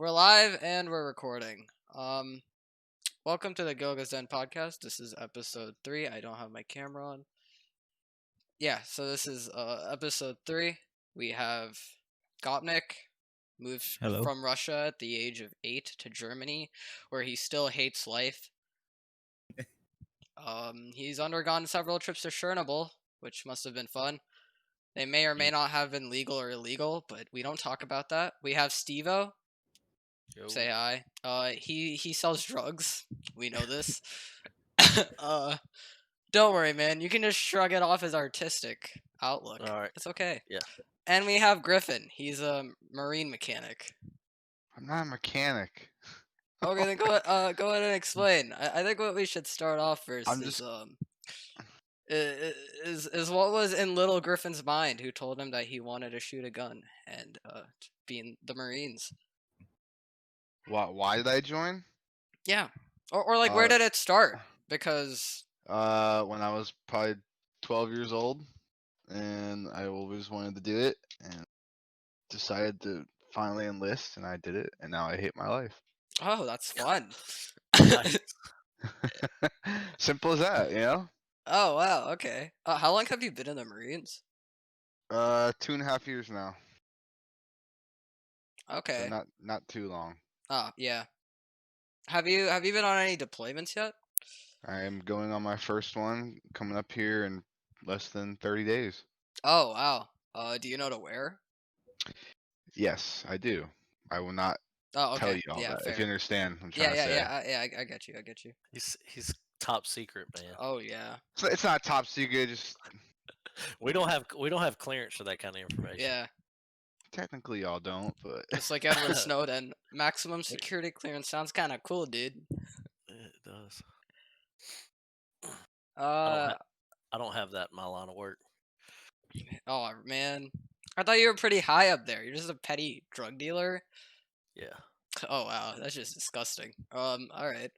We're live and we're recording. Welcome to the Gilga's Den podcast. This is episode 3. I don't have my camera on. Yeah, so this is episode 3. We have Gopnik moved Hello. from Russia at the age of 8 to Germany, where he still hates life. He's undergone several trips to Chernobyl, which must have been fun. They may or may not have been legal or illegal, but we don't talk about that. We have Stevo. Yo. Say hi. He sells drugs. We know this. Don't worry, man. You can just shrug it off as artistic outlook. All right. It's okay. Yeah. And we have Griffin. He's a marine mechanic. I'm not a mechanic. Okay, then go ahead and explain. I think what we should start off first is what was in little Griffin's mind, who told him that he wanted to shoot a gun and be in the Marines. Why did I join? Yeah. Or like, where did it start? Because when I was probably 12 years old, and I always wanted to do it, and decided to finally enlist, and I did it, and now I hate my life. Oh, that's fun. Simple as that, you know? Oh, wow, okay. How long have you been in the Marines? 2.5 years now. Okay. So not too long. Oh, yeah. Have you been on any deployments yet? I am going on my first one, coming up here in less than 30 days. Oh, wow. Do you know to where? Yes, I do. I will not tell you all that, fair. if you understand what I'm trying to say. I get you. He's top secret, man. Oh yeah. So it's not top secret, just We don't have clearance for that kind of information. Yeah. technically y'all don't, but It's like Edward Snowden. Maximum security clearance sounds kind of cool, dude. It does. I don't have that in my line of work. Oh man, I thought you were pretty high up there. You're just a petty drug dealer. Yeah. Oh wow, that's just disgusting. All right.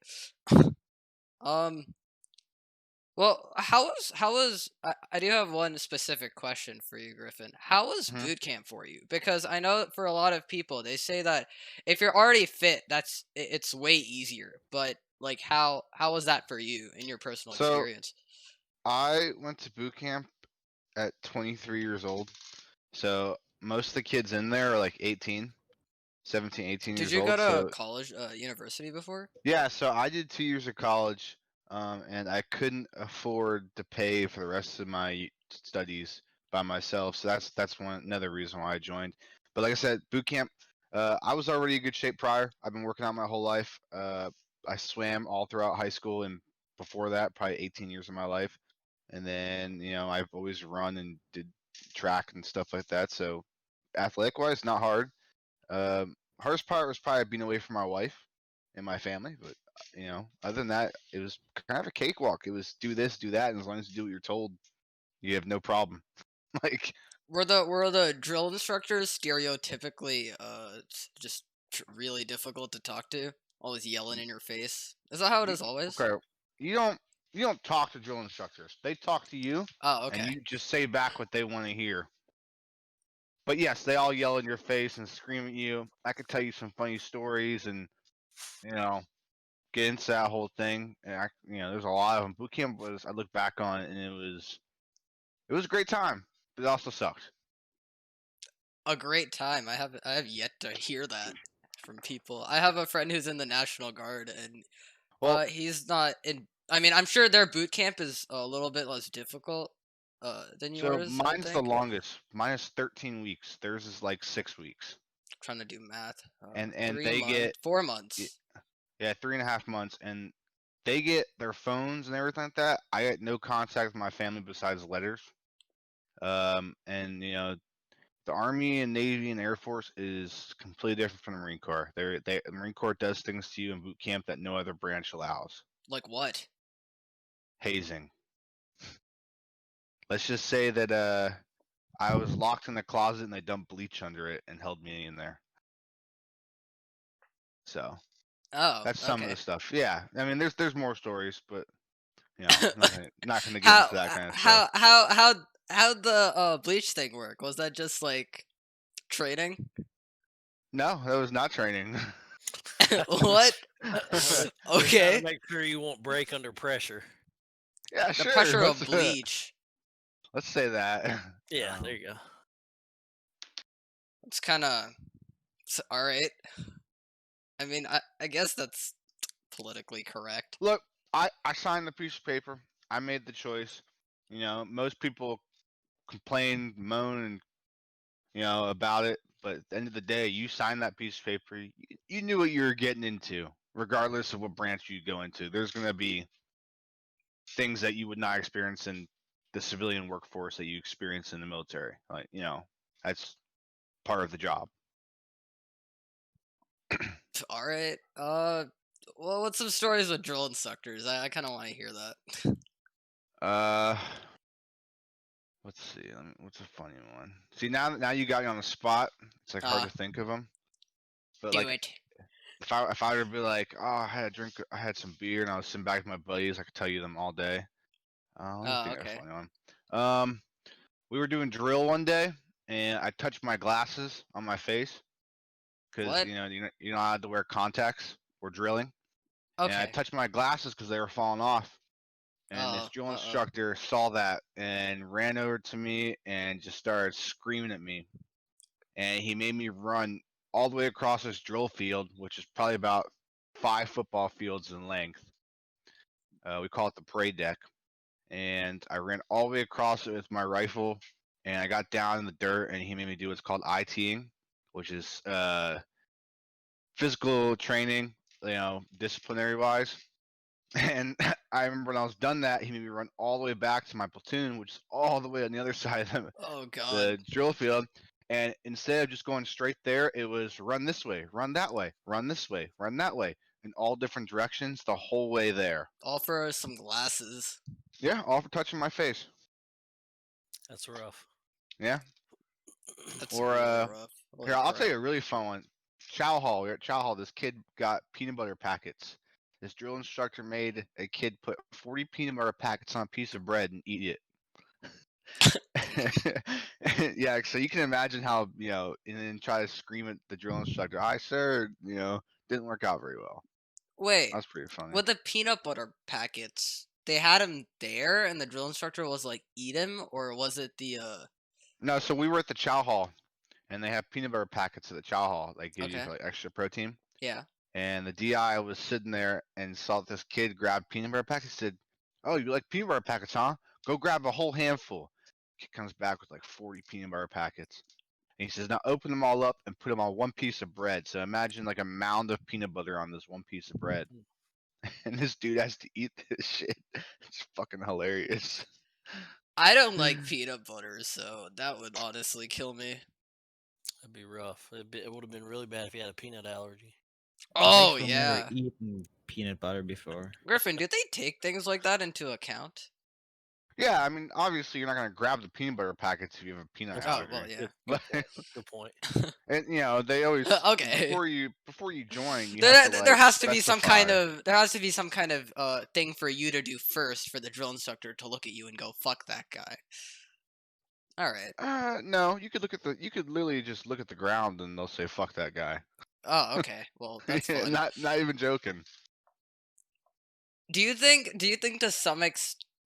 Well, how was I do have one specific question for you, Griffin. How was boot camp for you? Because I know that for a lot of people, they say that if you're already fit, it's way easier. But like, how was that for you in your personal experience? I went to boot camp at 23 years old. So most of the kids in there are like 18, 17, 18 years old. Did you go to college, university before? Yeah, so I did 2 years of college, and I couldn't afford to pay for the rest of my studies by myself. So that's another reason why I joined. But like I said, boot camp, I was already in good shape prior. I've been working out my whole life. I swam all throughout high school, and before that, probably 18 years of my life. And then, I've always run and did track and stuff like that. So athletic-wise, not hard. Hardest part was probably being away from my wife and my family. But, other than that, it was kind of a cakewalk. It was do this, do that. And as long as you do what you're told, you have no problem. Were the drill instructors stereotypically just really difficult to talk to? Always yelling in your face. Is that how it is always? Okay. You don't talk to drill instructors. They talk to you. Oh, okay. And you just say back what they want to hear. But yes, they all yell in your face and scream at you. I could tell you some funny stories and, get into that whole thing. And there's a lot of them. Boot camp I look back on it, and it was a great time, but it also sucked. A great time. I have yet to hear that from people. I have a friend who's in the National Guard, and he's not in. I mean, I'm sure their boot camp is a little bit less difficult than yours. So mine's the longest. Mine is 13 weeks. Theirs is like 6 weeks. I'm trying to do math. And they get 4 months. Yeah, 3.5 months, and they get their phones and everything like that. I get no contact with my family besides letters. And the Army and Navy and Air Force is completely different from the Marine Corps. The Marine Corps does things to you in boot camp that no other branch allows. Like what? Hazing. Let's just say that I was locked in the closet and they dumped bleach under it and held me in there. So that's some of the stuff. Yeah, I mean, there's more stories, but not gonna get into that kind of stuff. How'd the bleach thing work? Was that just like training? No, that was not training. What? Just trying Okay. to make sure you won't break under pressure. Yeah, The sure. pressure of bleach. Let's say that. Yeah, there you go. It's kind of all right. I mean, I guess that's politically correct. Look, I signed the piece of paper. I made the choice. You know, most people complain, moan, and about it. But at the end of the day, you signed that piece of paper. You knew what you were getting into, regardless of what branch you go into. There's going to be things that you would not experience in the civilian workforce that you experience in the military. Like, that's part of the job. All right. Well, what's some stories with drill instructors? I kind of want to hear that. Uh, let's see. What's a funny one? See, now you got me on the spot. It's like hard to think of them. But Do like, it. if I were to be like, oh, I had a drink, I had some beer, and I was sitting back with my buddies, I could tell you them all day. Let me Oh, think of a okay. funny one. We were doing drill one day, and I touched my glasses on my face because What? you're not allowed to wear contacts or drilling. And I Okay. touched my glasses because they were falling off. And this Oh, drill uh-oh. instructor saw that and ran over to me and just started screaming at me. And he made me run all the way across this drill field, which is probably about 5 football fields in length. We call it the parade deck. And I ran all the way across it with my rifle, and I got down in the dirt, and he made me do what's called ITing, which is physical training, disciplinary wise. And I remember when I was done that, he made me run all the way back to my platoon, which is all the way on the other side of Oh God. the drill field. And instead of just going straight there, it was run this way, run that way, run this way, run that way, in all different directions the whole way there. All for some glasses. Yeah, all for touching my face. That's rough. Yeah. That's Or really rough. here, Holy I'll tell crap. you a really fun one. Chow Hall. We are at Chow Hall. This kid got peanut butter packets. This drill instructor made a kid put 40 peanut butter packets on a piece of bread and eat it. Yeah, so you can imagine how, and then try to scream at the drill instructor, "Hi, sir," didn't work out very well. Wait, That's pretty funny. with the peanut butter packets, they had him there, and the drill instructor was like, "Eat him," or was it the No, so we were at the Chow Hall, and they have peanut butter packets at the Chow Hall, like gives you Okay. for like extra protein. Yeah. And the DI was sitting there and saw this kid grab peanut butter packets. Said, "Oh, you like peanut butter packets, huh? Go grab a whole handful." Kid comes back with like 40 peanut butter packets. And he says, "Now open them all up and put them on one piece of bread." So imagine like a mound of peanut butter on this one piece of bread. And this dude has to eat this shit. It's fucking hilarious. I don't like peanut butter, so that would honestly kill me. That'd be rough. It would have been really bad if you had a peanut allergy. Oh I've never yeah. eaten peanut butter before. Griffin, do they take things like that into account? Yeah, I mean, obviously you're not gonna grab the peanut butter packets if you have a peanut That's Oh allergy. well, yeah. Good, But good point. and they always Okay. before you join, you There, have to there like has to be some kind specify. of there has to be some kind of thing for you to do first for the drill instructor to look at you and go, "Fuck that guy." All right. No, you could literally just look at the ground and they'll say fuck that guy. Oh, okay. Well, that's fun. Not even joking. Do you think to some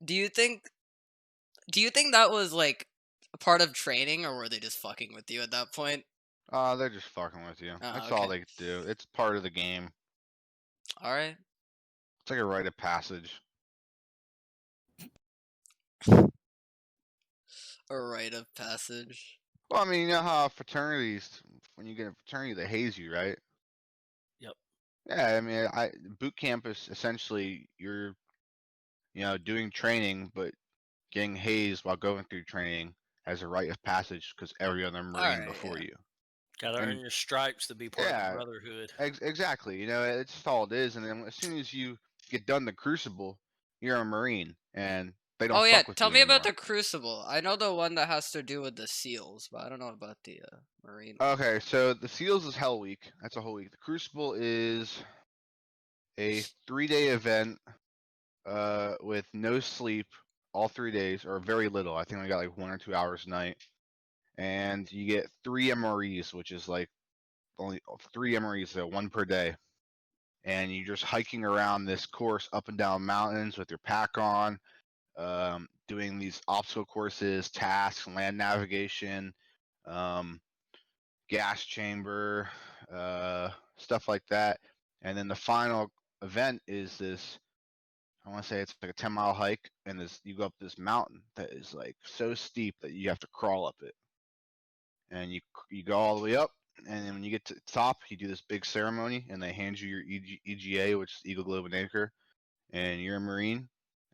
do you think that was like a part of training, or were they just fucking with you at that point? They're just fucking with you. Oh, That's all okay. they do. It's part of the game. All right. It's like a rite of passage. A rite of passage. Well, I mean, you know how fraternities, when you get a fraternity, they haze you, right? Yep. Yeah, I mean, boot camp is essentially you're, doing training, but getting hazed while going through training as a rite of passage because every other All Marine right. before Yeah. you. Gotta earn And your stripes to be part of the yeah, brotherhood. exactly. It's just all it is. And then as soon as you get done the crucible, you're a Marine, and they don't Oh yeah. fuck with Tell you me about anymore. the Crucible. I know the one that has to do with the seals, but I don't know about the Marine one. Okay, so the Seals is Hell Week. That's a whole week. The Crucible is a 3-day event with no sleep all 3 days, or very little. I think we got like 1 or 2 hours a night. And you get 3 MREs, which is like only 3 MREs, so one per day, and you're just hiking around this course up and down mountains with your pack on, doing these obstacle courses, tasks, land navigation, um, gas chamber, stuff like that. And then the final event is this. I want to say it's like a 10-mile hike, and this you go up this mountain that is like so steep that you have to crawl up it, and you go all the way up, and then when you get to the top, you do this big ceremony, and they hand you your EGA, which is Eagle Globe and Anchor, and you're a Marine,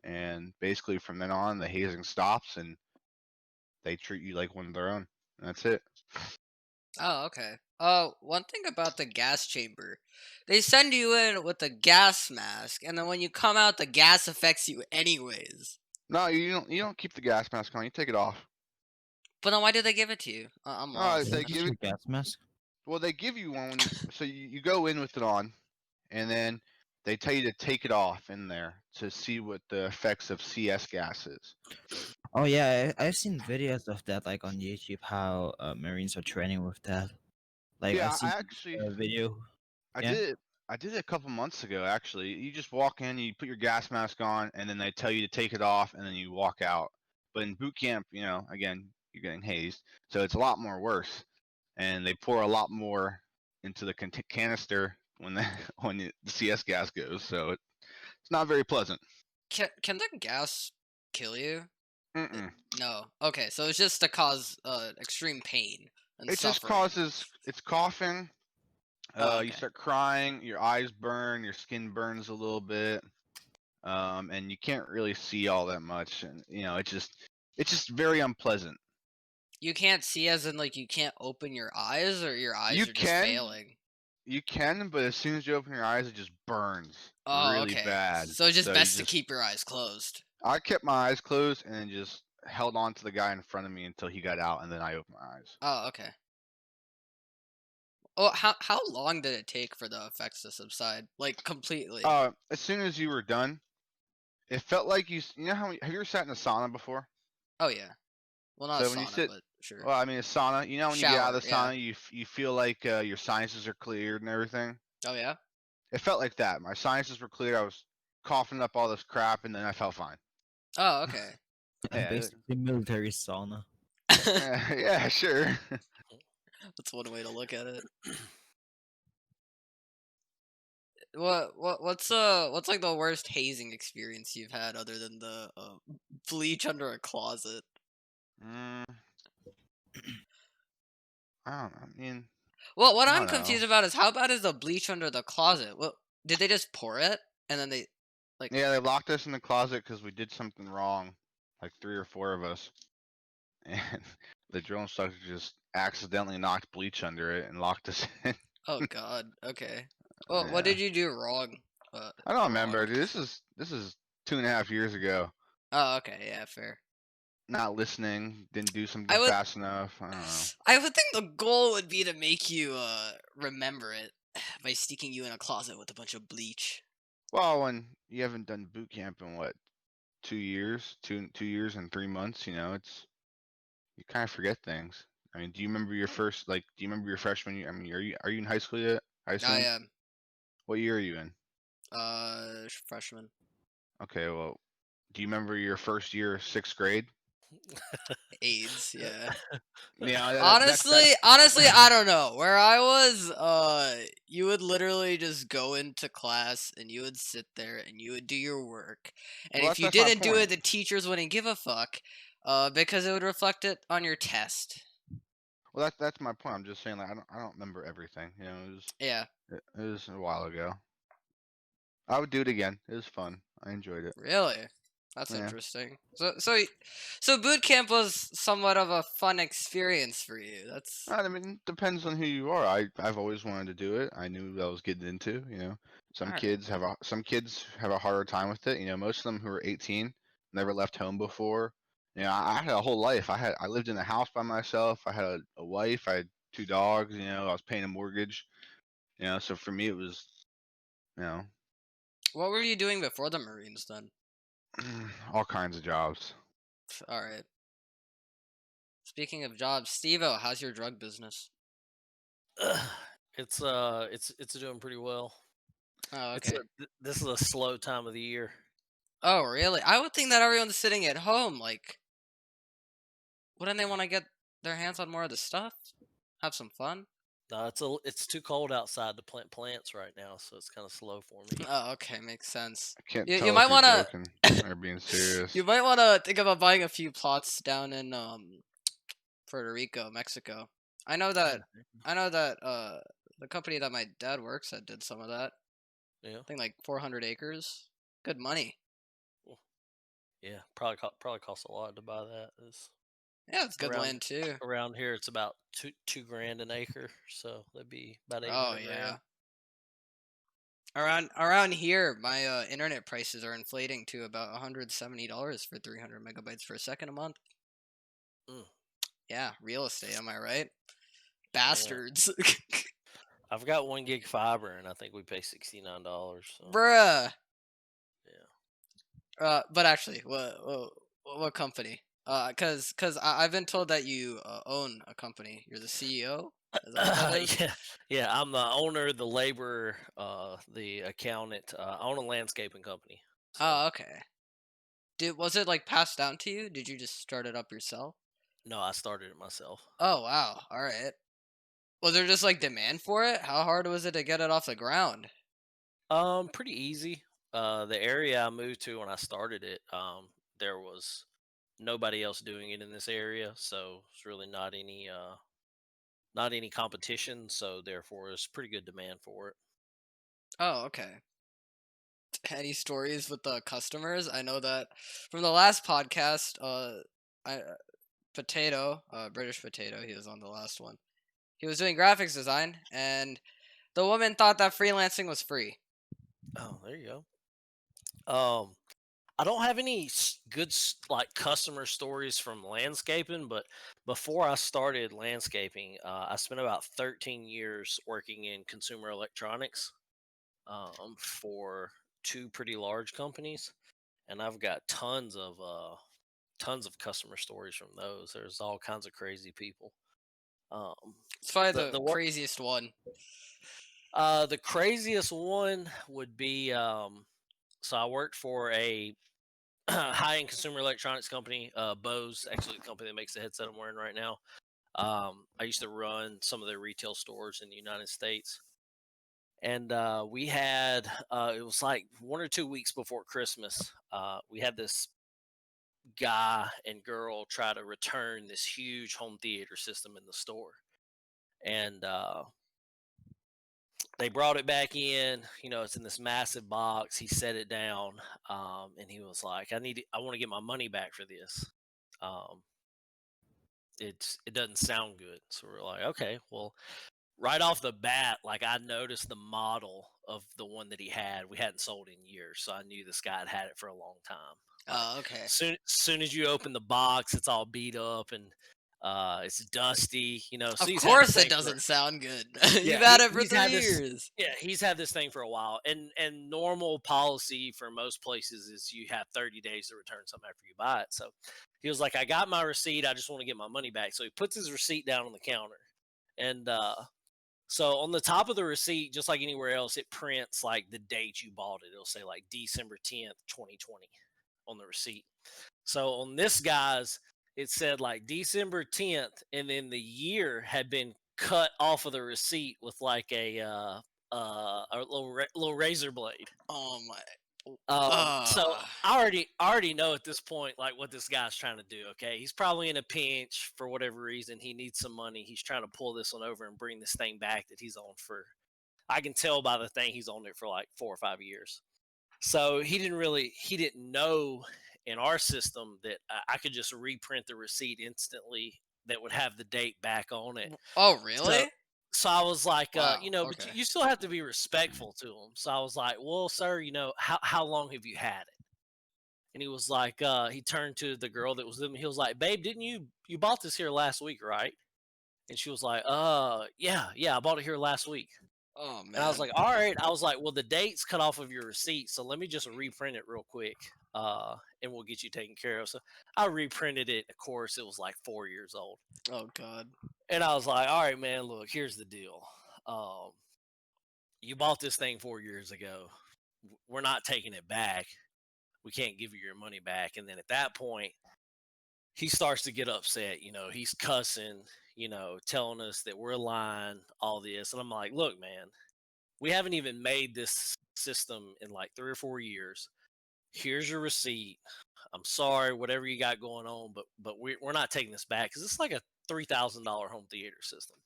and basically from then on, the hazing stops, and they treat you like one of their own. And that's it. Oh, okay. One thing about the gas chamber, they send you in with a gas mask, and then when you come out, the gas affects you anyways. No, you don't. You don't keep the gas mask on. You take it off. But then why did they give it to you? I'm Oh, lost. they Isn't that give your it. gas mask? Well, they give you one. So you go in with it on, and then they tell you to take it off in there to see what the effects of CS gas is. Oh yeah, I've seen videos of that like on YouTube. How Marines are training with that. Like I've Yeah, seen I actually a video. I Yeah. did it. I did it a couple months ago. Actually, you just walk in, you put your gas mask on, and then they tell you to take it off, and then you walk out. But in boot camp, again, you're getting hazed, so it's a lot more worse, and they pour a lot more into the canister when the CS gas goes, so it's not very pleasant. Can the gas kill you? Mm-mm. No. Okay, so it's just to cause extreme pain and It just suffering. it's coughing. Oh, You okay. start crying, your eyes burn, your skin burns a little bit. And you can't really see all that much, and it's just very unpleasant. You can't see as in like you can't open your eyes, or your You eyes are just can, failing. you can, but as soon as you open your eyes, it just burns Oh, really okay. bad. So it's just So you best to just, keep your eyes closed. I kept my eyes closed and then just held on to the guy in front of me until he got out, and then I opened my eyes. Oh, okay. Oh, how long did it take for the effects to subside? Like completely? As soon as you were done, it felt like you know how have you ever sat in a sauna before? Oh yeah. Well, not a So when you sauna, sit, but sure. well, I mean a sauna, when you get out Shower, of the yeah. sauna, you feel like your sinuses are cleared and everything. Oh yeah. It felt like that. My sinuses were clear. I was coughing up all this crap, and then I felt fine. Oh, okay. Yeah, Basically military sauna. yeah, sure. That's one way to look at it. What's like the worst hazing experience you've had other than the bleach under a closet? mm, I don't know. I mean, Well, what I I'm don't know. confused about is how bad is the bleach under the closet? What did they just pour it and then they like? Yeah, they locked us in the closet because we did something wrong, like 3 or 4 of us, and the drill instructor just accidentally knocked bleach under it and locked us in. Oh God. Okay. Well, what Yeah, did you do wrong? I don't remember, Wrong. dude. This is 2.5 years ago. Oh, okay. Yeah, fair. Not listening, didn't do I something would fast enough. I don't know. I would think the goal would be to make you remember it by sticking you in a closet with a bunch of bleach. Well, when you haven't done boot camp in what 2 years, 2 years and 3 months, it's you kind of forget things. I mean, do you remember your first like? Do you remember your freshman year? I mean, are you in high school yet? I I assume. am What year are you in? freshman. Okay, well, do you remember your first year, 6th grade? AIDS, yeah. Yeah, Honestly, I don't know. Where I was, you would literally just go into class and you would sit there and you would do your work. And well, if you that's my didn't do it, point. the teachers wouldn't give a fuck, because it would reflect it on your test. Well, that's my point. I'm just saying, like, I don't remember everything. Yeah, It was a while ago. I would do it again. It was fun. I enjoyed it. really. That's Yeah. interesting. So boot camp was somewhat of a fun experience for you. That's I mean, it depends on who you are. I've always wanted to do it. I knew what I was getting into. Some all right. kids have a harder time with it. Most of them who are 18 never left home before. I had a whole life. I lived in a house by myself. I had a wife. I had 2 dogs. I was paying a mortgage. So for me it was you know What were you doing before the Marines then? all kinds of jobs. All right. Speaking of jobs, Steve-O, how's your drug business? It's doing pretty well. Oh, okay. This is a slow time of the year. Oh, really? I would think that everyone's sitting at home. Like, wouldn't they want to get their hands on more of the stuff? Have some fun? No, it's too cold outside to plant plants right now, so it's kind of slow for me. Oh, okay, makes sense. I can't You tell if might you're wanna joking or being serious. you might wanna think about buying a few plots down in Puerto Rico, Mexico. I know that the company that my dad works at did some of that. Yeah, I think like 400 acres. Good money. yeah. Probably costs a lot to buy that. It's Yeah, it's good around land too. around here. It's about two grand an acre, so that'd be about eight Oh hundred yeah. grand. Around here, my internet prices are inflating to about $170 for 300 megabytes per second a month. Mm, Yeah, real estate, am I right? yeah, Bastards. I've got 1 gig fiber, and I think we pay $69. So Bruh. yeah. But actually, what company? Cause I've been told that you own a company. You're the CEO. Is that what that is? Yeah. I'm the owner, the laborer, the accountant. I own a landscaping company. So Oh, okay. Was it like passed down to you? Did you just start it up yourself? no, I started it myself. Oh wow. All right. Was there just like demand for it? How hard was it to get it off the ground? Pretty easy. The area I moved to when I started it, there was nobody else doing it in this area, so it's really not any competition. So therefore, it's pretty good demand for it. Oh, okay. Any stories with the customers? I know that from the last podcast, I Potato, British Potato, he was on the last one. He was doing graphics design, and the woman thought that freelancing was free. Oh, there you go. I don't have any good like customer stories from landscaping, but before I started landscaping, I spent about 13 years working in consumer electronics for two pretty large companies, and I've got tons of customer stories from those. There's all kinds of crazy people. Um, It's probably the the the one craziest one. the craziest one would be so I worked for a high-end consumer electronics company, Bose, actually the company that makes the headset I'm wearing right now. I used to run some of their retail stores in the United States, and we had it was like 1 or 2 weeks before Christmas. We had this guy and girl try to return this huge home theater system in the store, and they brought it back in. It's in this massive box. He set it down, and he was like, I want to get my money back for this." Um, it doesn't sound good. So we're like, okay, well, right off the bat, like I noticed the model of the one that he had. We hadn't sold in years, so I knew this guy had it for a long time. Like Oh, okay. soon as you open the box, it's all beat up and it's dusty. So Of he's had the course, it thing for doesn't sound good. You've yeah. had it for He's three had this. years. Yeah, he's had this thing for a while, and normal policy for most places is you have 30 days to return something after you buy it. So he was like, "I got my receipt. I just want to get my money back." So he puts his receipt down on the counter, and so on the top of the receipt, just like anywhere else, it prints like the date you bought it. It'll say like December 10th, 2020 on the receipt. So on this guy's, it said like December 10th, and then the year had been cut off of the receipt with like a little razor blade. Oh my. So I already know at this point like what this guy's trying to do. Okay, he's probably in a pinch for whatever reason. He needs some money. He's trying to pull this one over and bring this thing back that he's on for. I can tell by the thing he's on it for like 4 or 5 years. So he didn't know in our system that I could just reprint the receipt instantly that would have the date back on it. Oh, So really? so I was like, Wow. but Okay. you still have to be respectful to him. So I was like, well, sir, how long have you had it? And he was like, he turned to the girl that was with me. He was like, babe, didn't you bought this here last week, right? And she was like, yeah, I bought it here last week. Oh And I was man. like, all right. I was like, well, the date's cut off of your receipt, so let me just reprint it real quick, and we'll get you taken care of. So I reprinted it. Of course, it was like 4 years old. Oh god. And I was like, all right, man, look, here's the deal. um, you bought this thing 4 years ago. We're not taking it back. We can't give you your money back. And then at that point, he starts to get upset. He's cussing, telling us that we're lying, all this. And I'm like, look, man, we haven't even made this system in like 3 or 4 years. Here's your receipt. I'm sorry, whatever you got going on, but we're not taking this back because it's like a $3,000 home theater system.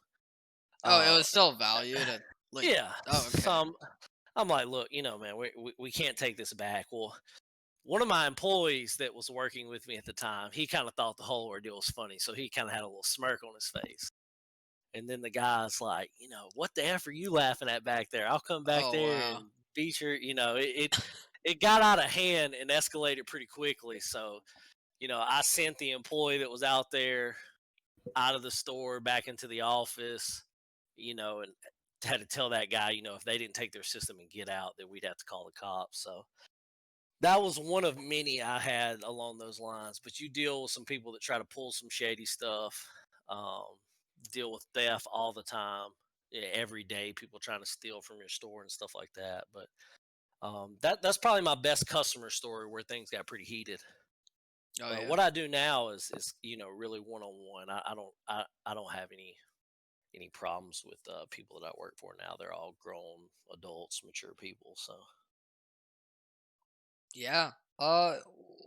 Oh, it Uh, was still valued at like. yeah. Oh, okay. So I'm like, look, man, we can't take this back. Well, one of my employees that was working with me at the time, he kind of thought the whole ordeal was funny, so he kind of had a little smirk on his face. And then the guy's like, what the F are you laughing at back there? I'll come back Oh there wow. and beat it got out of hand and escalated pretty quickly. So, I sent the employee that was out there out of the store back into the office, and had to tell that guy, if they didn't take their system and get out, that we'd have to call the cops. So that was one of many I had along those lines. But you deal with some people that try to pull some shady stuff, um, deal with theft all the time, every day. People trying to steal from your store and stuff like that. But that's probably my best customer story where things got pretty heated. Oh But yeah. what I do now is really one on one. I don't have any problems with people that I work for now. They're all grown adults, mature people. So Yeah.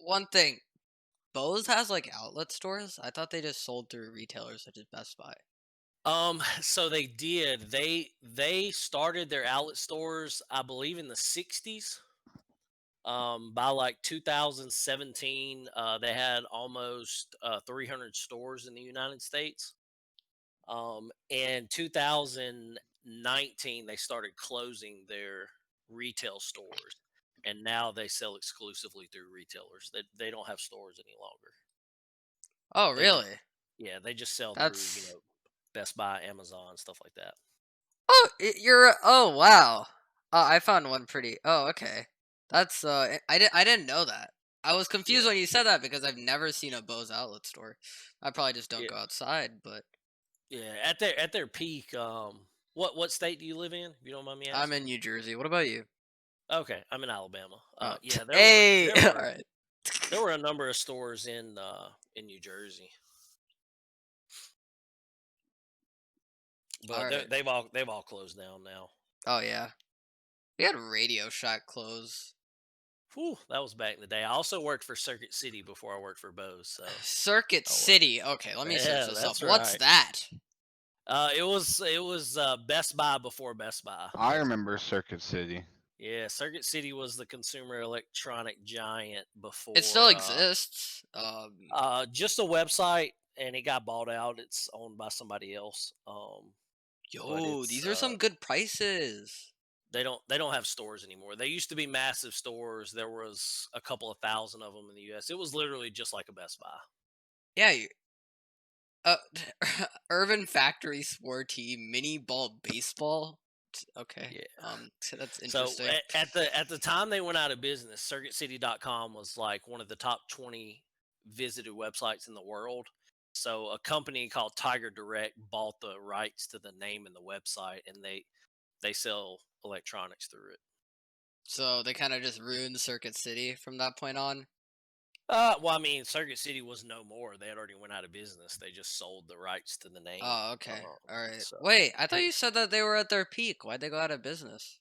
One thing. Bose has like outlet stores. I thought they just sold through retailers such as Best Buy. so they did. They started their outlet stores, I believe, in the '60s. By like 2017, they had almost 300 stores in the United States. In 2019, they started closing their retail stores, and now they sell exclusively through retailers. They don't have stores any longer. Oh They just really? Yeah, they just sell through That's. Best Buy, Amazon, stuff like that. Oh, you're. Oh wow. I found one pretty. Oh okay. That's. I didn't know that. I was confused Yeah, when you said that because I've never seen a Bose outlet store. I probably just don't yeah, go outside, but yeah. At their peak, what state do you live in? If you don't mind me I'm asking. in New Jersey. What about you? Okay, I'm in Alabama. Oh, Yeah, there were hey. there All were right. there were a number of stores in New Jersey, All but right. they've all closed down now. Oh yeah. We had Radio Shack close. Whew, that was back in the day. I also worked for Circuit City before I worked for Bose. So, Circuit oh City. Okay, let me search yeah, this up. that's What's right. that? It was Best Buy before Best Buy. I remember Circuit City. Yeah, Circuit City was the consumer electronic giant It still before. exists. Just a website, and it got bought out. It's owned by somebody else. But Yo, it's these are some good prices. they don't have stores anymore. They used to be massive stores. There was a couple of thousand of them in the U.S. It was literally just like a Best Buy. Yeah, uh, Urban Factory Sport Team Mini Ball Baseball. Okay, Yeah. that's So interesting. at the time they went out of business, CircuitCity.com was like one of the top 20 visited websites in the world. So a company called Tiger Direct bought the rights to the name and the website, and they sell electronics through it. So they kind of just ruined Circuit City from that point on. Well, I mean, Circuit City was no more. They had already went out of business. They just sold the rights to the name. Oh, okay. All right. So Wait, I thought you said that they were at their peak. Why'd they go out of business?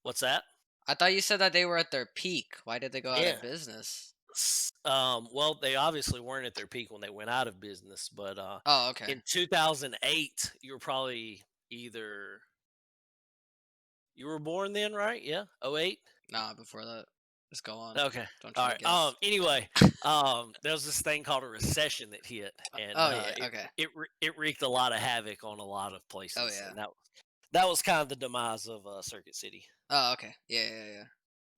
what's that? I thought you said that they were at their peak. Why did they go out Yeah. of business? Well, they obviously weren't at their peak when they went out of business, but Oh, okay. in 2008, you were probably you were born then, right? Yeah, '08. Nah, before that. Just go on. Okay, Don't all try to right. guess. Anyway, there was this thing called a recession that hit, and Oh yeah, okay. it wreaked a lot of havoc on a lot of Oh places, yeah. and that was kind of the demise of Circuit City. Oh, okay. Yeah.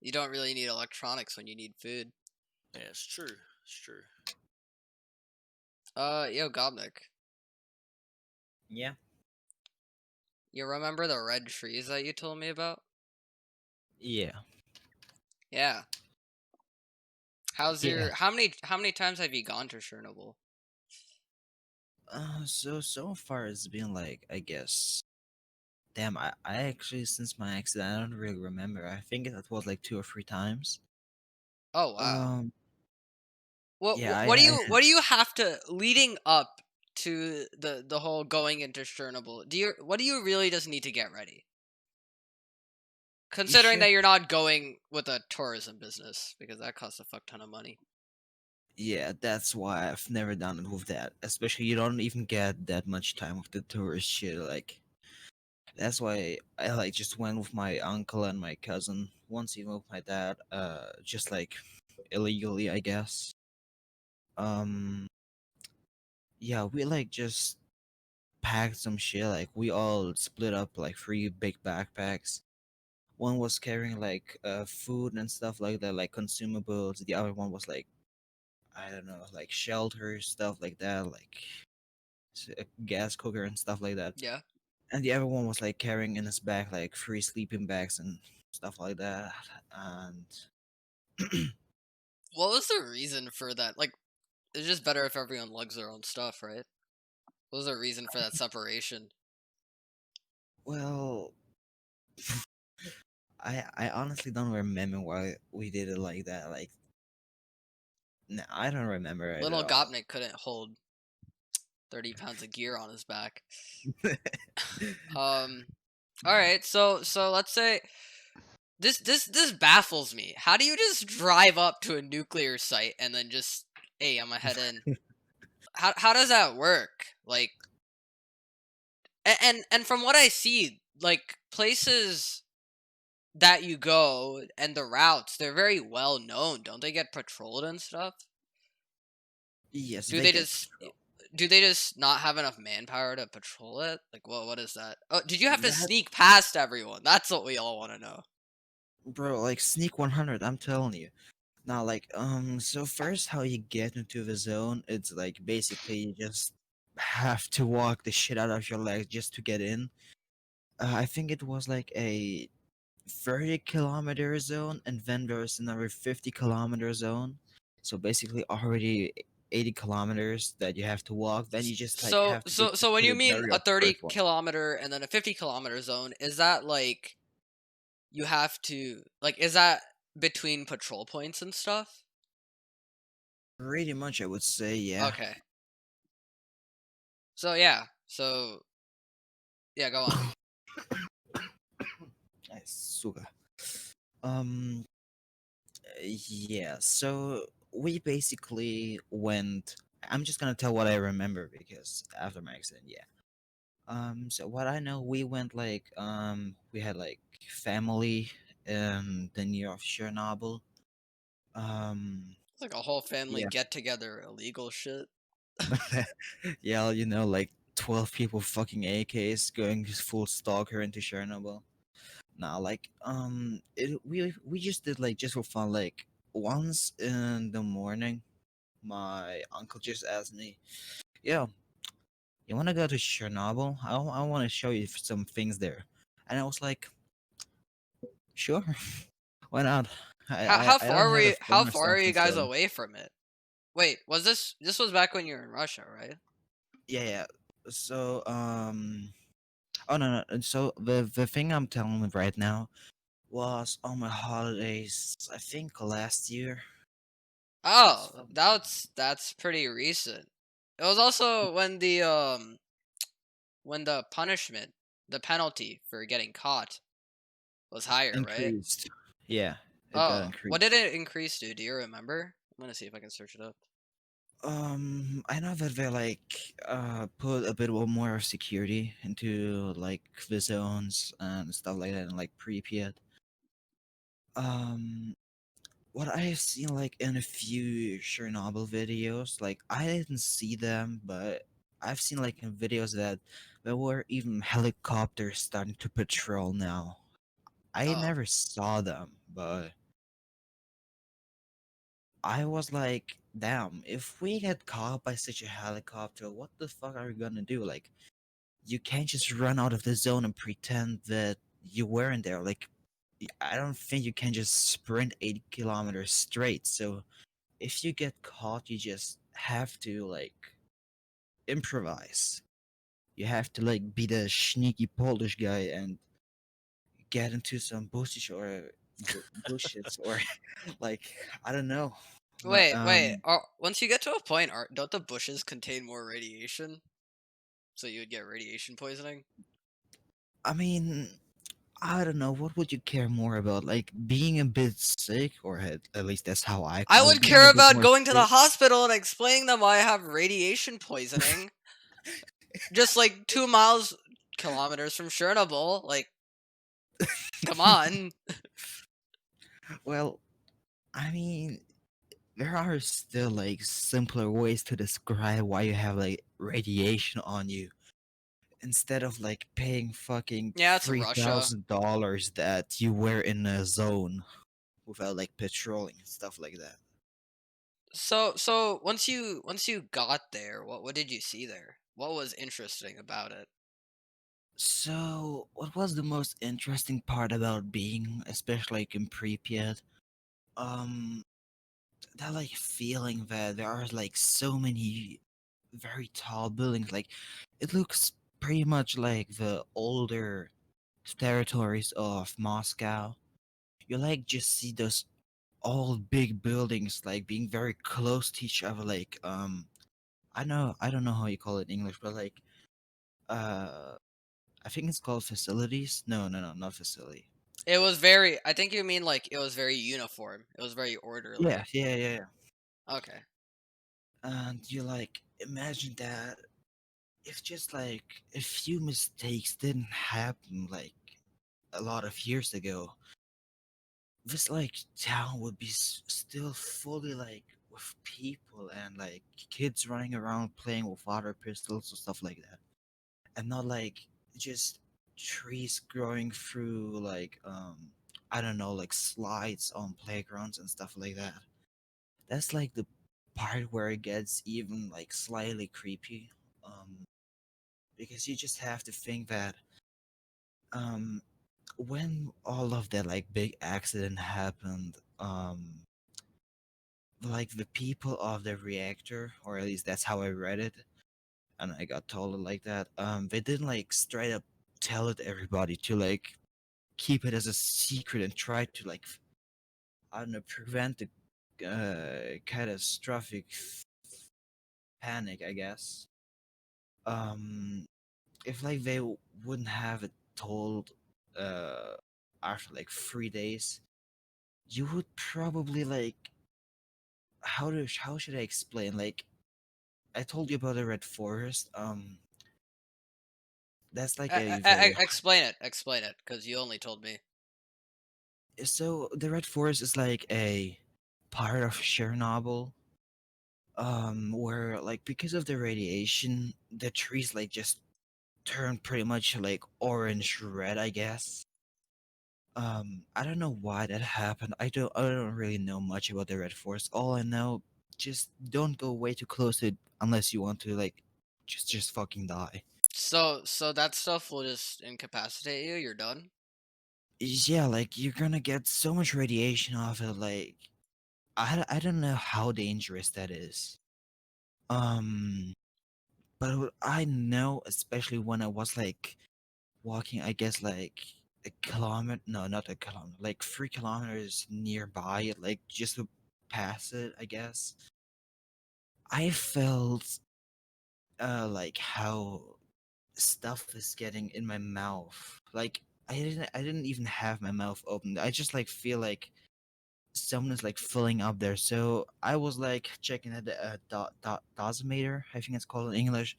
You don't really need electronics when you need food. Yeah, it's true. It's true. Yo, Gobnik. Yeah. You remember the red trees that you told me about? Yeah. Yeah. How's Yeah. your how many times have you gone to Chernobyl? So far it's been like, I guess, Damn, I actually, since my accident, I don't really remember. I think it was like 2 or 3 times. Oh wow. Um, What yeah, what what do you have to leading up to the whole going into Chernobyl? What do you really just need to get ready? you Considering should. that you're not going with a tourism business because that costs a fuck ton of money. Yeah, that's why I've never done it with that. Especially, you don't even get that much time with the tourist shit. Like, that's why I like just went with my uncle and my cousin. Once even with my dad. Just like illegally, I guess. Um, yeah, we like just packed some shit. Like, we all split up like 3 big backpacks. One was carrying like food and stuff like that, like consumables. The other one was like, I don't know, like shelter stuff like that, like a gas cooker and stuff like that. Yeah. And the other one was like carrying in his bag like 3 sleeping bags and stuff like that. And What was the reason for that? Like, it's just better if everyone lugs their own stuff, right? What was the reason for that separation? well, I honestly don't remember why we did it like that. Like, no, I don't remember it at Little all. Gopnik couldn't hold 30 pounds of gear on his back. All right, so let's say this baffles me. How do you just drive up to a nuclear site and then just, hey, I'm gonna head in? How does that work? Like, and from what I see, like places that you go and the routes, they're very well known. Don't they get patrolled and stuff? Yes, Do they they get just do they just not have enough manpower to patrol it? Like, what is that? Oh, did you have to that, sneak past everyone? That's what we all want to know. bro. Like sneak 100. I'm telling you. Now, like, so first, how you get into the zone? It's like basically you just have to walk the shit out of your legs just to get in. I think it was like a 30-kilometer zone, and then there's another 50-kilometer zone. So basically, already 80 kilometers that you have to walk. Then you just like So have to get so so when to you the mean very a 30 first one. kilometer and then a 50-kilometer zone, is that like you have to like is that between patrol points and stuff? Pretty much, I would say, yeah. Okay. So yeah. So yeah, go on. Nice, suga. Um, yeah, so we basically went. I'm just gonna tell what I remember because after my accident, yeah. So what I know, we went like we had like family in the near of Chernobyl. Um, It's like a whole family yeah, get together illegal shit. yeah, like 12 people fucking AKs going just full stalker into Chernobyl. Nah, like we just did like just for fun. Like once in the morning, my uncle just asked me, "Yo, you want to go to Chernobyl? I want to show you some things there." And I was like, "Sure, why not? I don't have a How phone or far are you something, guys so away from it? Wait, was this was back when you were in Russia, right? yeah, yeah. So oh no, no. So the thing I'm telling you right now was on my holidays. I think last year. It's Oh, from that's pretty recent. It was also when the punishment, the penalty for getting caught was higher, right? increased. Yeah, it got Oh, what did increased. it increase to? Do you remember? I'm gonna see if I can search it up. I know that they like put a bit more of security into like the zones and stuff like that, and like Pripyat. Um, what I have seen like in a few Chernobyl videos, like I didn't see them, but I've seen like in videos that there were even helicopters starting to patrol now. I Oh, never saw them, but I was like, damn, if we get caught by such a helicopter, what the fuck are we gonna do? Like, you can't just run out of the zone and pretend that you weren't there. Like, I don't think you can just sprint 80 kilometers straight. So, if you get caught, you just have to, like, improvise. You have to like be the sneaky Polish guy and get into some bushes or bushes or like I don't know. Wait. Once you get to a point, don't the bushes contain more radiation? So you would get radiation poisoning? I mean, I don't know. What would you care more about, like being a bit sick, or at least that's how I I call it, would being care a bit about more going to the sick? hospital and explaining them why I have radiation poisoning. Just like 2 kilometers from Chernobyl. Like, come on. Well, I mean, there are still like simpler ways to describe why you have like radiation on you instead of like paying fucking Yeah, it's Russia. $3,000 that you were in a zone without like patrolling and stuff like that. So once you got there, what did you see there? What was interesting about it? So, what was the most interesting part about being, especially like in Pripyat? Um, that like feeling that there are like so many very tall buildings. Like, it looks pretty much like the older territories of Moscow. You like just see those old big buildings like being very close to each other. Like, I don't know how you call it in English, but like, uh, I think it's called facilities. No, not facility. It was very. I think you mean like it was very uniform. It was very orderly. Yeah. Okay. And you like imagine that if just like a few mistakes didn't happen like a lot of years ago, this like town would be still fully like with people and like kids running around playing with water pistols or stuff like that, and not like just trees growing through like I don't know, like slides on playgrounds and stuff like that. That's like the part where it gets even like slightly creepy, um because you just have to think that um when all of that like big accident happened, like the people of the reactor, or at least that's how I read it, and I got told it like that, they didn't like straight up tell it to everybody to like keep it as a secret and try to like I don't know, prevent the catastrophic panic, I guess. um if like they wouldn't have it told uh after like 3 days, you would probably like how should I explain, like I told you about the red forest. That's like a very Explain it. Explain it, because you only told me. so the red forest is like a part of Chernobyl, where like because of the radiation the trees like just turn pretty much like orange red, I guess. I don't know why that happened. I don't really know much about the red forest. All I know, just don't go way too close to it unless you want to like just fucking die. So that stuff will just incapacitate you. You're done. Yeah, like you're gonna get so much radiation off it. Like I don't know how dangerous that is. Um, but what I know, especially when I was like walking, I guess like a kilometer, no, not a kilometer, like 3 kilometers nearby, like just to pass it, I guess. I felt like how stuff is getting in my mouth. Like I didn't even have my mouth open. I just like feel like someone is like filling up there. So I was like checking at the dosimeter, I think it's called in English,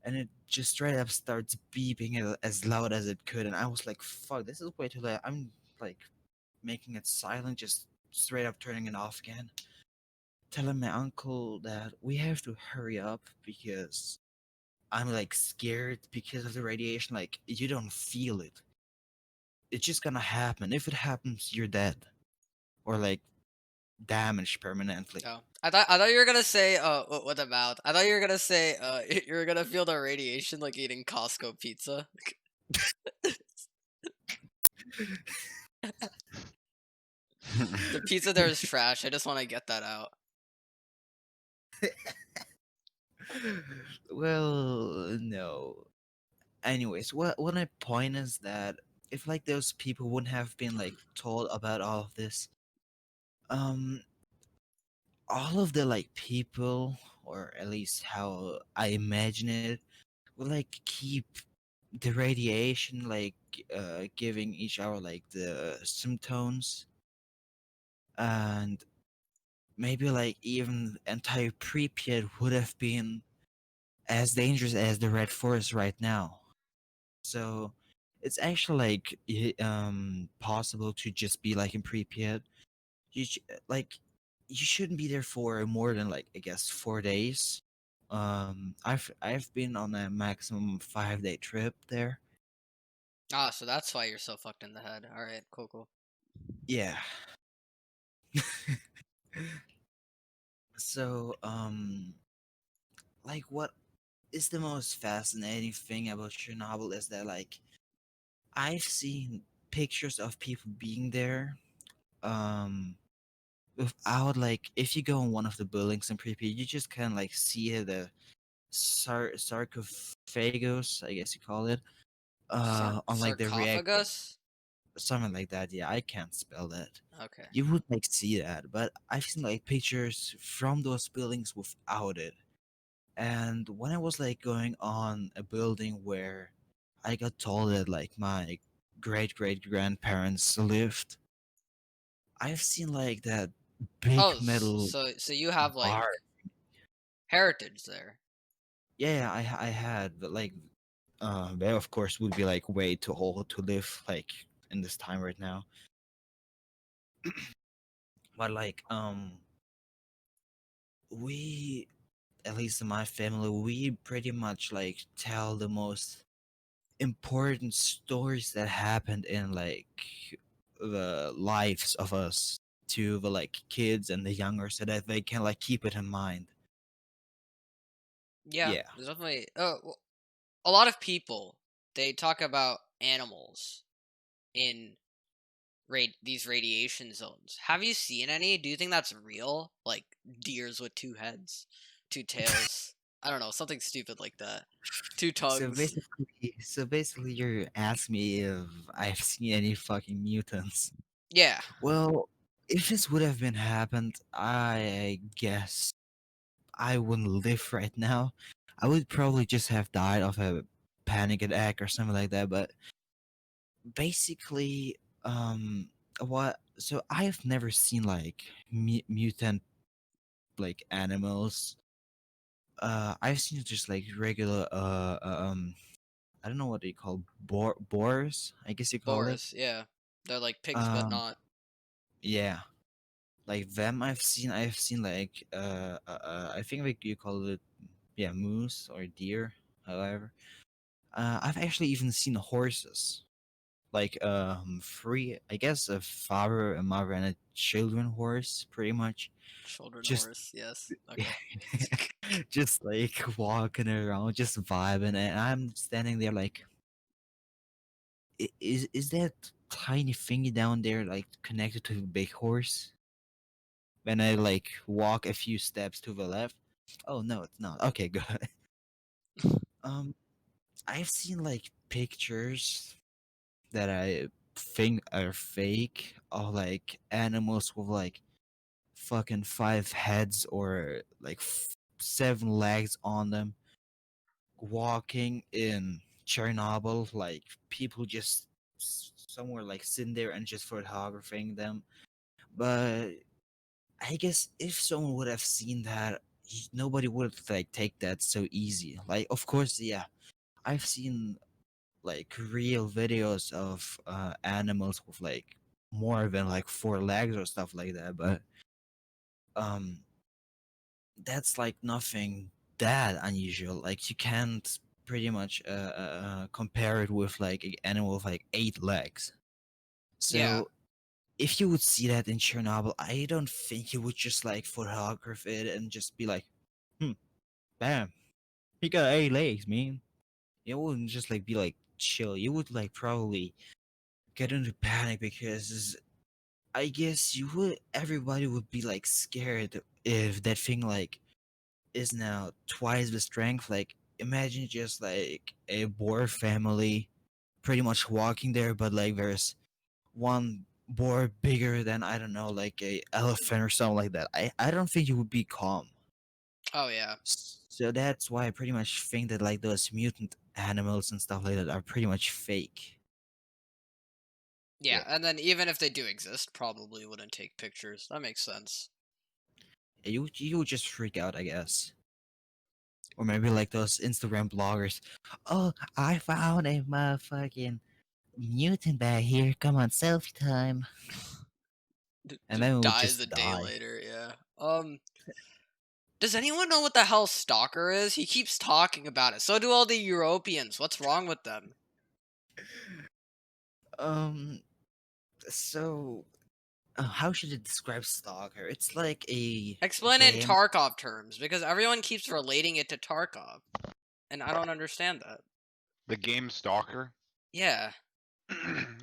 and it just straight up starts beeping as loud as it could, and I was like, "Fuck, this is way too loud." I'm like making it silent, just straight up turning it off again, telling my uncle that we have to hurry up because I'm like scared because of the radiation. Like you don't feel it; it's just gonna happen. If it happens, you're dead or like damaged permanently. Oh, I thought you were gonna say what about? I thought you were gonna say you were gonna feel the radiation like eating Costco pizza. The pizza there is trash. I just want to get that out. Well, no. anyways, what my point is that if like those people wouldn't have been like told about all of this, um, all of the like people, or at least how I imagine it, would like keep the radiation like giving each hour like the symptoms, and maybe like even entire Pripyat would have been as dangerous as the Red Forest right now. So it's actually like possible to just be like in Pripyat. Like you shouldn't be there for more than like I guess 4 days. I've been on a maximum 5 day trip there. Ah, so that's why you're so fucked in the head. All right, cool, cool. Yeah. So like what is the most fascinating thing about Chernobyl is that like I've seen pictures of people being there um without like if you go in one of the buildings in Pripyat you just can like see the sarcophagus, I guess you call it, on like the reactor, Sarcophagus? something like that. Yeah, I can't spell that. Okay. You would like see that, but I've seen like pictures from those buildings without it. And when I was like going on a building where I got told that like my great grandparents lived, I've seen like that Oh, big metal so you have like bar. heritage there. Yeah, I had, but like, they of course would be like way too old to live like in this time right now. But like, we, at least in my family, we pretty much like tell the most important stories that happened in like the lives of us to the like kids and the younger so that they can like keep it in mind. Yeah, Yeah. there's definitely. Oh, well, a lot of people they talk about animals in these radiation zones. Have you seen any? Do you think that's real? Like deers with two heads, two tails. I don't know, something stupid like that. Two So tongues. basically, you're asking me if I've seen any fucking mutants. Yeah. Well, if this would have been happened, I guess I wouldn't live right now. I would probably just have died of a panic attack or something like that. But basically, what? So I've never seen like mutant like animals. I've seen just like regular I don't know what they call boars. I guess you call it. Boars, yeah. They're like pigs but Um, not. yeah, like them. I've seen like I think like you call it, yeah, moose or deer. However, I've actually even seen horses. Like three, I guess a father, a mother, and a children horse, pretty much. Children Just horse, yes. Okay. just like walking around, just vibing, and I'm standing there like, is that tiny thingy down there like connected to the big horse? When I like walk a few steps to the left, oh no, it's not. Okay, good. Um, I've seen like pictures that I think are fake of like animals with like fucking five heads or like seven legs on them walking in Chernobyl, like people just somewhere like sitting there and just photographing them. But I guess if someone would have seen that, nobody would like take that so easy. Like, of course, yeah, I've seen like real videos of animals with like more than like four legs or stuff like that, but um, that's like nothing that unusual. Like you can't pretty much compare it with like an animal with like eight legs. Yeah. So if you would see that in Chernobyl, I don't think you would just like photograph it and just be like, hmm, bam, he got eight legs, man. You wouldn't just like be like chill. You would like probably get into panic because I guess you would everybody would be like scared if that thing like is now twice the strength. Like imagine just like a boar family pretty much walking there, but like there's one boar bigger than, I don't know, like a elephant or something like that. I don't think you would be calm. Oh yeah. So that's why I pretty much think that like those mutant animals and stuff like that are pretty much fake. Yeah, Yeah. and then even if they do exist, probably wouldn't take pictures. That makes sense. You would just freak out, I guess. Or maybe like those Instagram bloggers. Oh, I found a motherfucking mutant back here. Come on, selfie time. And then we would Dies a just day die. later, yeah. Does anyone know what the hell Stalker is? He keeps talking about it. So do all the Europeans. What's wrong with them? Um, so how should I describe Stalker? It's like a Explain it in game. Tarkov terms, because everyone keeps relating it to Tarkov. And I don't understand that. The game Stalker. Yeah.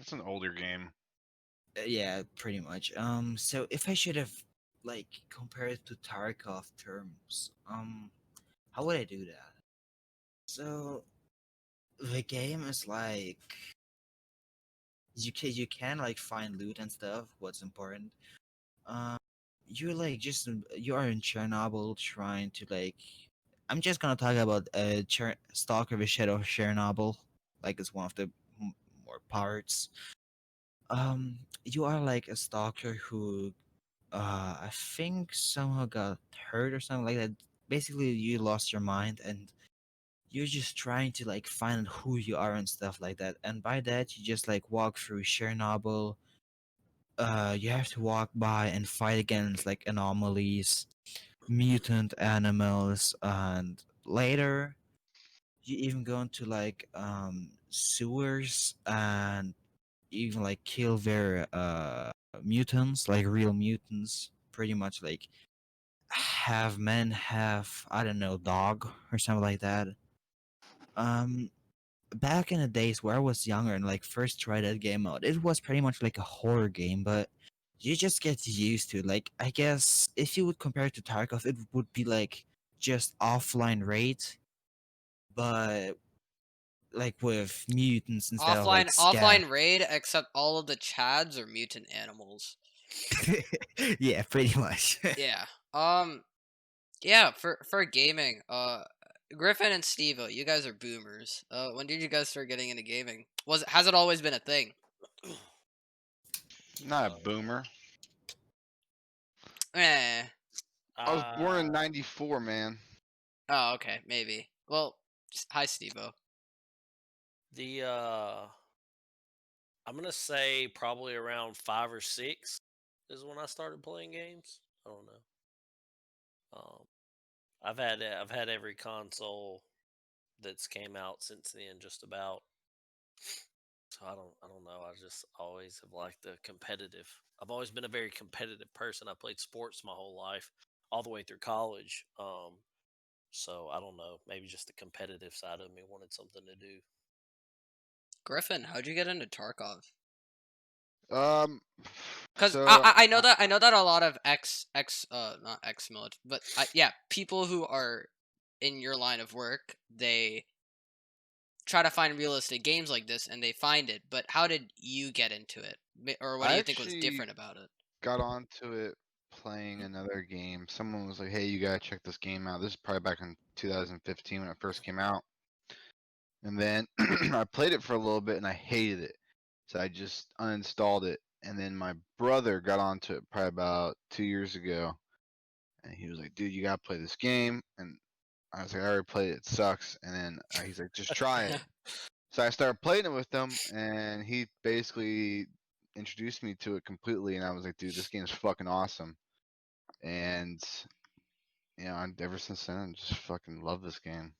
It's an older game. Yeah, pretty much. So if I should have like compared it to Tarkov terms, how would I do that? So the game is like you can like find loot and stuff. What's important? Um, you're like just you are in Chernobyl trying to like. I'm just gonna talk about Stalker: The Shadow of Chernobyl. Like it's one of the more parts. You are like a stalker who I think somehow got hurt or something like that. Basically, you lost your mind and you're just trying to like find who you are and stuff like that. And by that, you just like walk through Chernobyl. You have to walk by and fight against like anomalies, mutant animals, and later you even go into like sewers and even like kill their mutants, like real mutants, pretty much like half men, half, I don't know, dog or something like that. Um, Back in the days where I was younger and like first tried that game out, it was pretty much like a horror game, but you just get used to it. Like I guess if you would compare it to Tarkov, it would be like just offline raid, but like with mutants instead of like scav. Offline raid, except all of the Chads are mutant animals. Yeah, pretty much. Yeah. Yeah, for gaming, Griffin and Steve, you guys are boomers. When did you guys start getting into gaming? Has it always been a thing? Not a boomer. Eh. I was born in Uh, '94, man. Oh, okay, maybe. Well, hi, Stevo. the I'm gonna say probably around 5 or 6 is when I started playing games. I don't know. I've had every console that's came out since then, just about. So I don't know. I just always have liked the competitive. I've always been a very competitive person. I played sports my whole life, all the way through college. So I don't know. Maybe just the competitive side of me wanted something to do. Griffin, how'd you get into Tarkov? Um, Because so I know that a lot of not ex military, but yeah, people who are in your line of work, they try to find realistic games like this and they find it. But how did you get into it? Or what do I you think was actually different about it? got onto it playing another game. Someone was like, "Hey, you gotta check this game out." This is probably back in 2015 when it first came out. And then I played it for a little bit and I hated it. So I just uninstalled it. And then my brother got onto it probably about 2 years ago. And he was like, dude, you got to play this game. And I was like, I already played it. It sucks. And then he's like, just try it. So I started playing it with him. And he basically introduced me to it completely. And I was like, dude, this game's fucking awesome. And, ever since then, I just fucking love this game.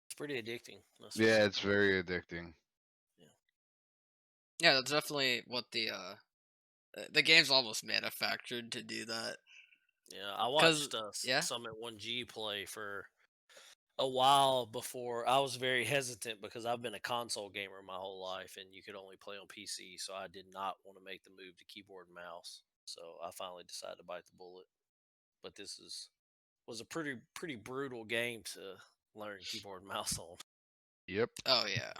It's pretty addicting. That's for Yeah, sure. it's very addicting. Yeah, that's definitely what the game's almost manufactured to do that. Yeah, I Cause watched yeah, Summit 1G play for a while before. I was very hesitant because I've been a console gamer my whole life, and you could only play on PC, so I did not want to make the move to keyboard and mouse. So I finally decided to bite the bullet. But this was a pretty brutal game learn keyboard and mouse on. Yep. Oh yeah.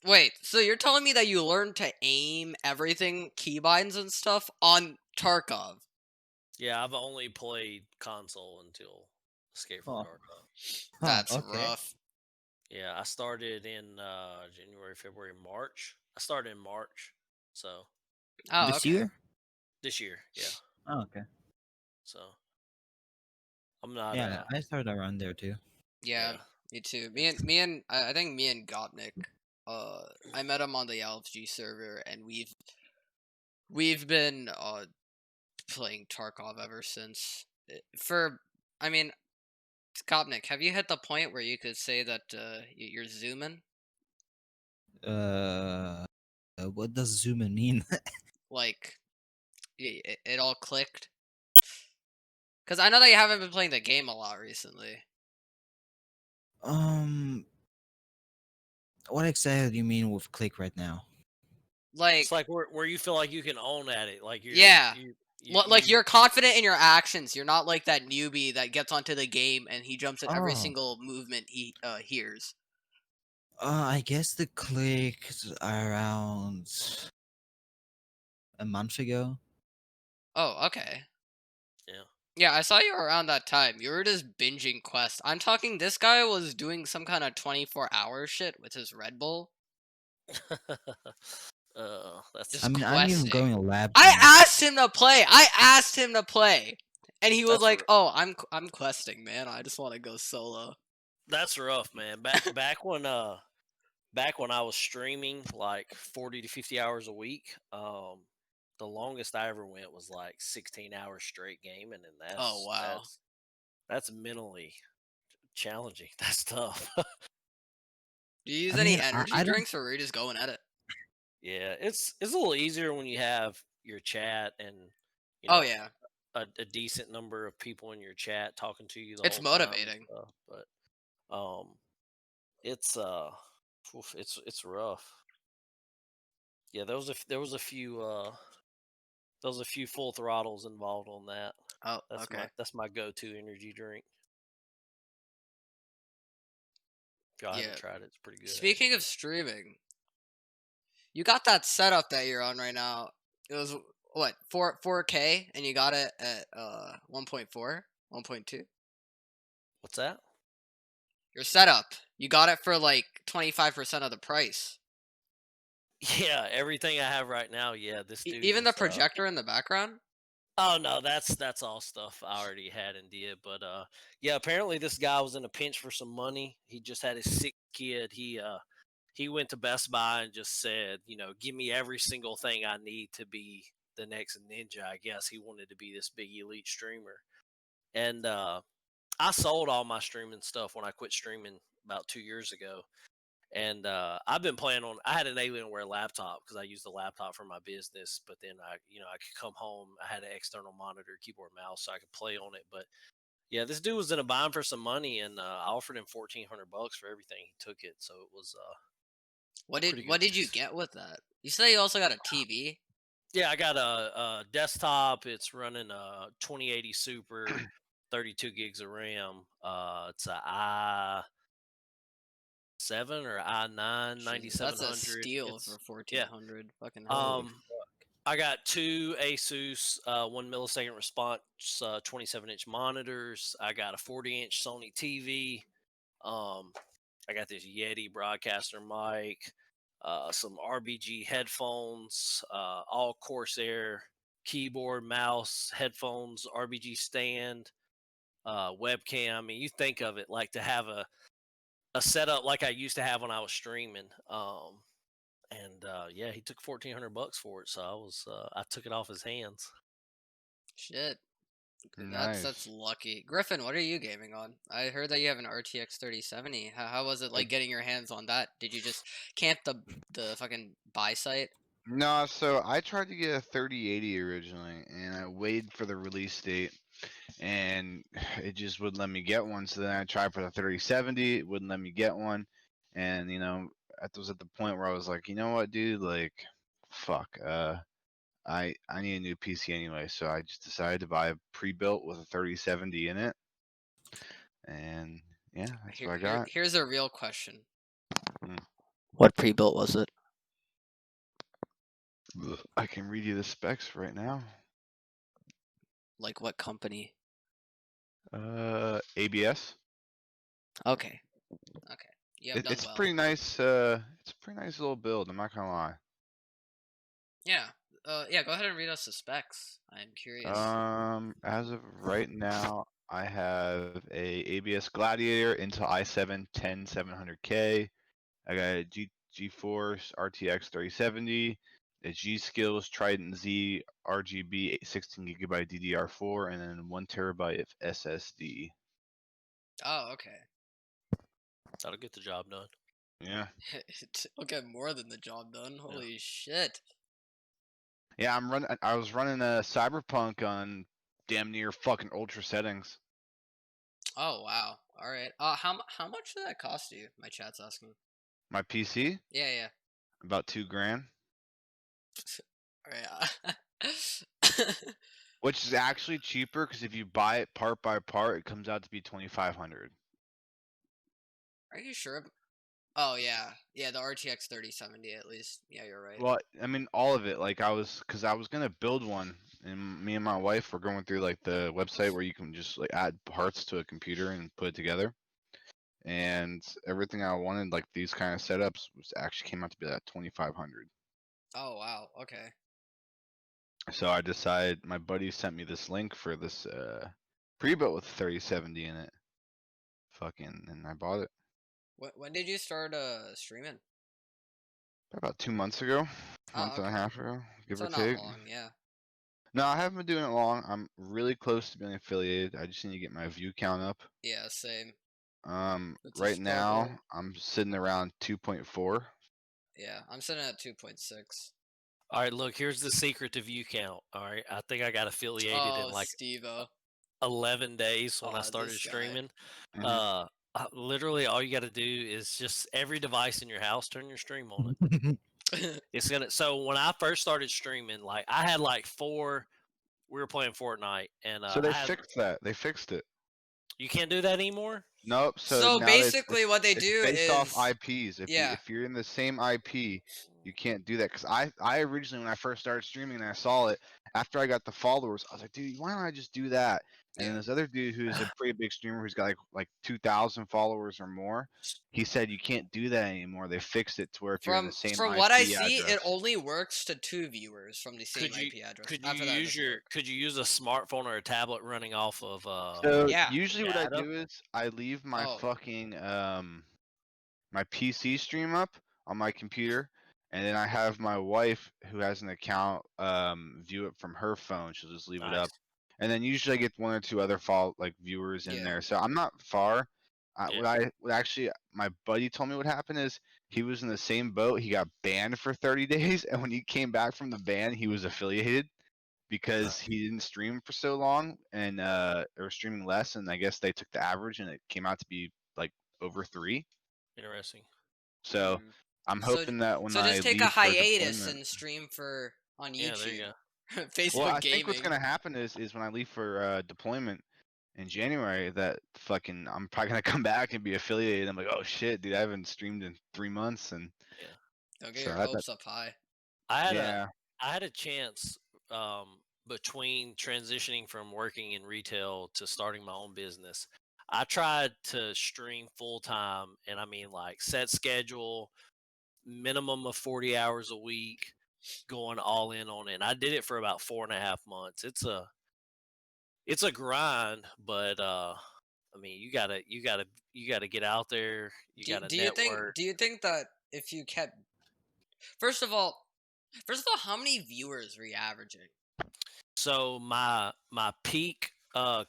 Wait, so you're telling me that you learned to aim everything, keybinds and stuff on Tarkov? Yeah, I've only played console until Escape from Huh. Tarkov. That's Okay. rough. Yeah, I started in January, February, March. I started in March, so Oh, This okay. year? this year, yeah. Oh, okay. So I'm not. Yeah, I started around there too. Yeah, Yeah. me too. I think me and Gopnik, I met him on the LFG server, and we've been playing Tarkov ever since. I mean, Gopnik, have you hit the point where you could say that you're zooming? What does zoom in mean? Like, it all clicked? Because I know that you haven't been playing the game a lot recently. um, what exactly do you mean with click right now? Like, It's like where you feel like you can own at it, like yeah. Like, you you're confident in your actions. You're not like that newbie that gets onto the game and he jumps at every Oh, single movement he hears. I guess the click around a month ago. Oh, okay. yeah. Yeah, I saw you around that time. You were just binging quests. I'm talking this guy was doing some kind of 24-hour shit with his Red Bull. That's I Just mean, I'm even going questing. to lab I team. asked him to play. And he was that's like, r- "Oh, I'm questing, man. I just want to go solo." that's rough, man. Back when I was streaming like 40 to 50 hours a week, the longest I ever went was like 16 hours straight gaming, and Oh wow. that's mentally challenging. That's tough. Do you use I any mean, energy I don't. drinks, or were you just going at it? Yeah, it's a little easier when you have your chat and you Oh know yeah, a decent number of people in your chat talking to you the it's whole time and motivating. stuff. But it's it's rough. Yeah, there was a few full throttles involved on that. Oh, okay. That's my go-to energy drink. If y'all haven't Yeah. tried it, it's pretty good Speaking of actually. streaming, you got that setup that you're on right now. It was what 4K, and you got it at 1.4, 1.2. What's that? Your setup, you got it for like 25% of the price. Yeah, everything I have right now. Yeah, this dude Even the was projector in the background. Oh no, that's all stuff I already had and did. But yeah, apparently this guy was in a pinch for some money. He just had his sick kid. He went to Best Buy and just said, give me every single thing I need to be the next ninja. I guess he wanted to be this big elite streamer. And I sold all my streaming stuff when I quit streaming about 2 years ago. And I've been playing on. I had an Alienware laptop because I used the laptop for my business. But then I could come home. I had an external monitor, keyboard, mouse, so I could play on it. But yeah, this dude was in a bind for some money, and I offered him $1,400 for everything. He took it, so it was pretty good. What did you get with that? You said you also got a TV. Yeah, I got a desktop. It's running a 2080 Super, 32 gigs of RAM. It's a i7 or i9 Jesus, that's a 9700. steal It's for yeah. 1400. Fucking hell. Holy Um, I got two Asus 1 millisecond response 27-inch monitors. I got a 40-inch Sony TV. I got this Yeti broadcaster mic, some RBG headphones, all Corsair keyboard, mouse, headphones, RBG stand, webcam. I mean, you think of it like to have a setup like I used to have when I was streaming. And yeah, he took $1,400 for it, so I took it off his hands. Shit. That's Nice. lucky. Griffin, what are you gaming on? I heard that you have an RTX 3070. How was it I, like getting your hands on that? Did you just camp the fucking buy site? no, so I tried to get a 3080 originally, and I waited for the release date, and it just wouldn't let me get one. So then I tried for the 3070, it wouldn't let me get one, and I was at the point where I was like, you know what, dude, like, fuck, I need a new PC anyway, so I just decided to buy a pre-built with a 3070 in it, and Yeah, that's what I got. Here's a real question. Mm. What pre-built was it? I can read you the specs right now. Like what company? ABS. Okay. You have done It's well. pretty nice. It's a pretty nice little build. I'm not gonna lie. Yeah. Yeah. Go ahead and read us the specs. I'm curious. As of right now, I have a ABS Gladiator Intel i7 10700K. I got a GeForce RTX 3070, a G-Skills Trident Z RGB 16GB DDR4, and then 1 TB of SSD. Oh, okay. That'll get the job done. Yeah. It'll get more than the job done. Holy shit. Yeah, I was running a Cyberpunk on damn near fucking ultra settings. Oh wow. All right. How much did that cost you? My chat's asking. My PC, Yeah. about $2,000, All right. which is actually cheaper because if you buy it part by part, it comes out to be 2,500. Are you sure? Oh yeah. The RTX 3070 at least. Yeah, you're right. Well, I mean, all of it. Like I was gonna build one, and me and my wife were going through like the website where you can just like add parts to a computer and put it together. And everything I wanted, like these kind of setups, was actually came out to be like 2,500. Oh wow. Okay. So I decided. My buddy sent me this link for this pre-built with 3070 in it. Fucking, and I bought it When did you start streaming? about 2 months ago, month Oh, and a okay. half ago, give So or not take. long. Yeah. No, I haven't been doing it long. I'm really close to being affiliated. I just need to get my view count up. Yeah. Same. It's a Right now struggle. I'm sitting around 2.4. Yeah. I'm sitting at 2.6. All right, look, here's the secret to view count. All right, I think I got affiliated in Oh, like Steve-O. 11 days when I Oh, started this guy. streaming. Mhm. Literally, all you got to do is just every device in your house, turn your stream on it. It's gonna. So when I first started streaming, like I had like four. We were playing Fortnite, and So they I had. fixed that. They fixed it. You can't do that anymore. Nope. So So now basically, what they it's do based off is, IPs. yeah, If you're in the same IP, you can't do that. Cause I originally when I first started streaming and I saw it after I got the followers, I was like, dude, why don't I just do that? And then yeah. this other dude who's a pretty big streamer who's got like 2,000 followers or more, he said you can't do that anymore. They fixed it to where if you're in the same From what I IP see, it address. only works to 2 viewers from the same Could you IP address. could you After that, it use doesn't your work. could you use a smartphone or a tablet running off of So Yeah. usually what I data? do is I leave my Oh, fucking my PC stream up on my computer, and then I have my wife who has an account view it from her phone. She'll just leave it Nice. up, and then usually I get one or two other follow like viewers in yeah. there. So I'm not far. Yeah. What actually my buddy told me what happened is he was in the same boat. He got banned for 30 days, and when he came back from the ban, he was affiliated because Nice. he didn't stream for so long and or streaming less, and I guess they took the average and it came out to be like over 3. Interesting. So Mm. I'm So, hoping that when so I just take a leave for hiatus deployment. and stream on Yeah, there you YouTube, go. Well, Facebook I think what's Gaming. gonna happen is when I leave for deployment in January, that fucking I'm probably gonna come back and be affiliated. I'm like, oh shit, dude, I haven't streamed in 3 months, and Yeah. Don't get so your that hopes up high. I had a yeah. I had a chance between transitioning from working in retail to starting my own business. I tried to stream full time, and I mean like set schedule, minimum of 40 hours a week, going all in on it. And I did it for about 4.5 months. It's a grind, but I mean you gotta get out there. You Do, gotta do you think network. do you think that if you kept first of all how many viewers were you averaging? So my peak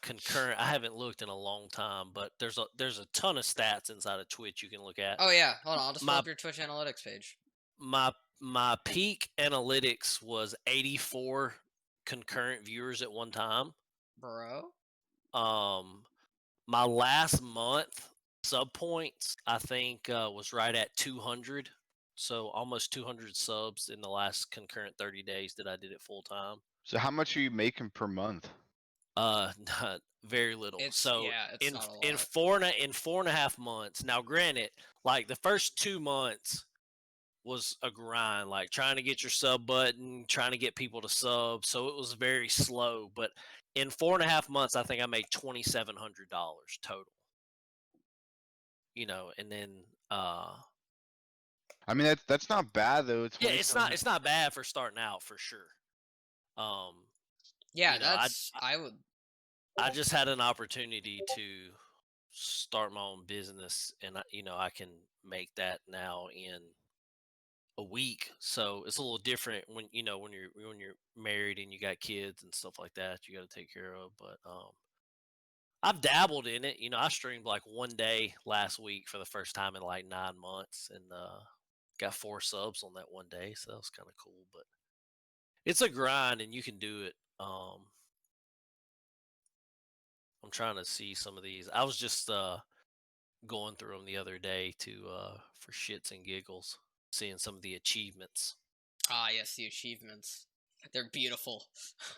concurrent, I haven't looked in a long time, but there's a ton of stats inside of Twitch you can look at. Oh yeah, hold on, I'll just pull My up your Twitch analytics page. my peak analytics was 84 concurrent viewers at one time. Bro. Um my last month sub points I think was right at 200. So almost 200 subs in the last concurrent 30 days that I did it full time. So how much are you making per month? Not very little. So It's not a in lot. 4.5 months. Now, granted, like the first 2 months was a grind, like trying to get your sub button, trying to get people to sub. So it was very slow. But in 4.5 months, I think I made $2,700 total. And then I mean, that's not bad though. yeah, 27. it's not bad for starting out for sure. Yeah, you know, I I would. I just had an opportunity to start my own business, and I can make that now in a week. So it's a little different when you're married and you got kids and stuff like that you got to take care of. But I've dabbled in it. I streamed like one day last week for the first time in like 9 months, and got 4 subs on that one day, so that was kind of cool. But it's a grind, and you can do it. I'm trying to see some of these. I was just going through them the other day for shits and giggles, seeing some of the achievements. Ah, yes, the achievements. They're beautiful.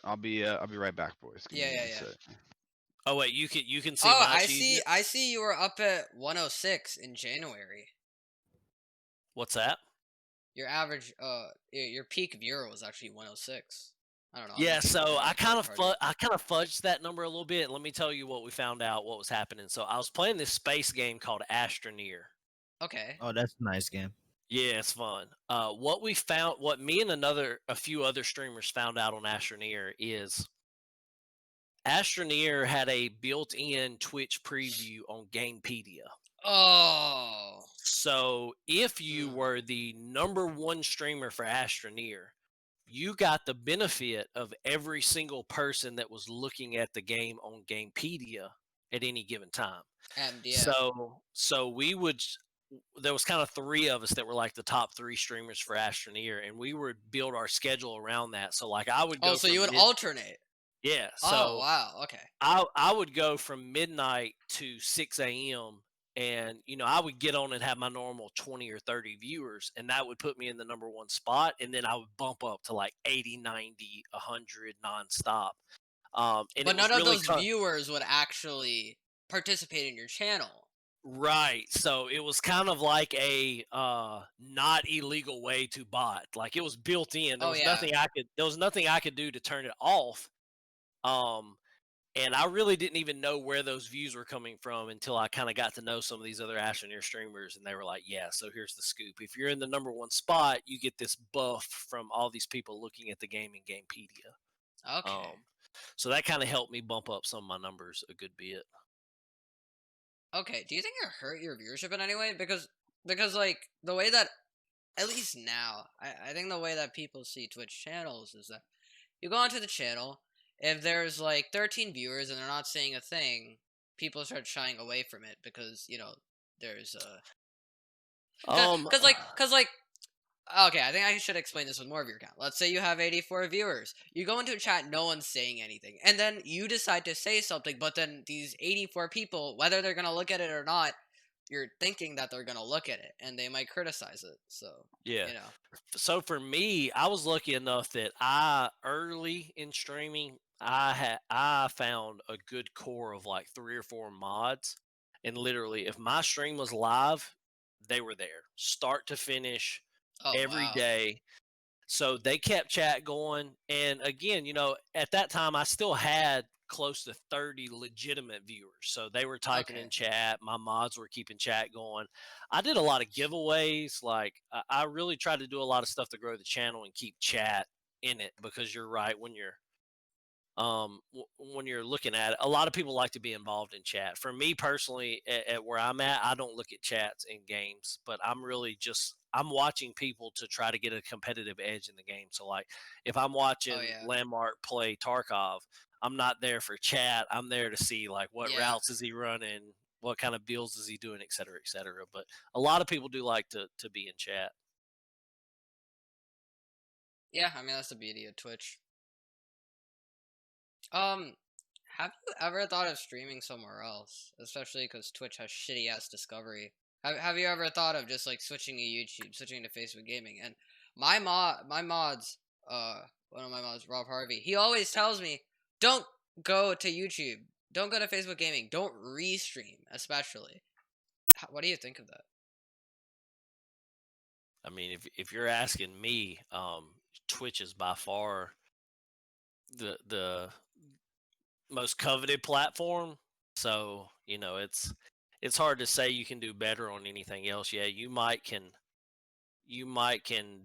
I'll be right back, boys. Give me Yeah, one yeah. sec. Oh wait, you can see Oh, my I see. achievement. I see. You were up at 106 in January. What's that? Your average, your peak viewer was actually 106. I don't know. I'm Yeah, looking so through I my kind third of party. I kind of fudged that number a little bit. Let me tell you what we found out. What was happening? So I was playing this space game called Astroneer. Okay. Oh, that's a nice game. Yeah, it's fun. What me and a few other streamers found out on Astroneer is Astroneer had a built-in Twitch preview on Gamepedia. Oh. So if you were the #1 streamer for Astroneer, you got the benefit of every single person that was looking at the game on Gamepedia at any given time. And yeah. So there was kind of 3 of us that were like the top 3 streamers for Astroneer, and we would build our schedule around that. So like I would Oh, go so you from would alternate. yeah. Oh, So wow. Okay. I would go from midnight to 6 a.m. and I would get on and have my normal 20 or 30 viewers, and that would put me in the #1 spot, and then I would bump up to like 80, 90, 100 nonstop. And But it was none of really those viewers would actually participate in your channel. right. So it was kind of like a not illegal way to bot. Like it was built in. Oh, yeah. There was nothing I could do to turn it off. And I really didn't even know where those views were coming from until I kind of got to know some of these other Astroneer streamers, and they were like, "Yeah, so here's the scoop. If you're in the #1 spot, you get this buff from all these people looking at the game in Gamepedia." Okay. So that kind of helped me bump up some of my numbers a good bit. Okay. Do you think it hurt your viewership in any way? Because like the way that, at least now, I think the way that people see Twitch channels is that you go onto the channel, if there's like 13 viewers and they're not saying a thing, people start shying away from it because there's because like okay, I think I should explain this with more of your count. Let's say you have 84 viewers. You go into a chat, no one's saying anything. And then you decide to say something, but then these 84 people, whether they're going to look at it or not, you're thinking that they're going to look at it and they might criticize it. So, yeah. So for me, I was lucky enough that early in streaming, I found a good core of like 3 or 4 mods, and literally if my stream was live, they were there start to finish every day. So they kept chat going, and again, at that time I still had close to 30 legitimate viewers, so they were typing in chat. My mods were keeping chat going. I did a lot of giveaways. Like I really tried to do a lot of stuff to grow the channel and keep chat in it, because you're right, when you're when you're looking at it, a lot of people like to be involved in chat. For me personally, at where I'm at, I don't look at chats in games, but I'm watching people to try to get a competitive edge in the game. So like if I'm watching Landmark play Tarkov, I'm not there for chat. I'm there to see like what routes is he running, what kind of builds is he doing, et cetera, et cetera. But a lot of people do like to be in chat. Yeah, I mean that's the beauty of Twitch. Have you ever thought of streaming somewhere else? Especially because Twitch has shitty ass discovery. Have you ever thought of just like switching to YouTube, switching to Facebook Gaming? And my mods, one of my mods, Rob Harvey, he always tells me, don't go to YouTube. Don't go to Facebook Gaming. Don't restream, especially. What do you think of that? I mean, if you're asking me, Twitch is by far the most coveted platform. So it's hard to say you can do better on anything else. Yeah, you might can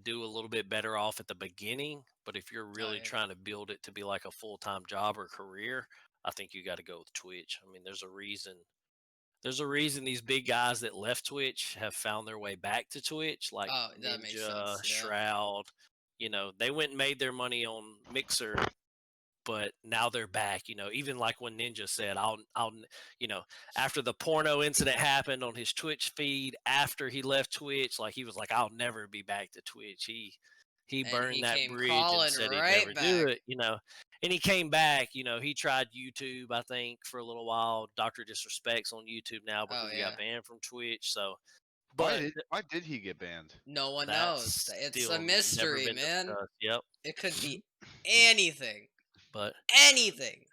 do a little bit better off at the beginning, but if you're Oh really yeah. trying to build it to be like a full-time job or career, I think you got to go with Twitch. I mean, there's a reason. There's a reason these big guys that left Twitch have found their way back to Twitch, like Oh, that makes Ninja, sense. Yeah. Shroud. They went and made their money on Mixer, but now they're back. Even like when Ninja said, you know, after the porno incident happened on his Twitch feed, after he left Twitch, like he was like, I'll never be back to Twitch. He And burned he that came bridge and crawling said he'd right never do back. it. And he came back. He tried YouTube, I think, for a little while. Dr. Disrespect's on YouTube now Oh because he yeah. got banned from Twitch. So, Why but did he get banned? No one knows. that's It's a still never mystery, been man. discussed. Yep. It could be anything. But Anything.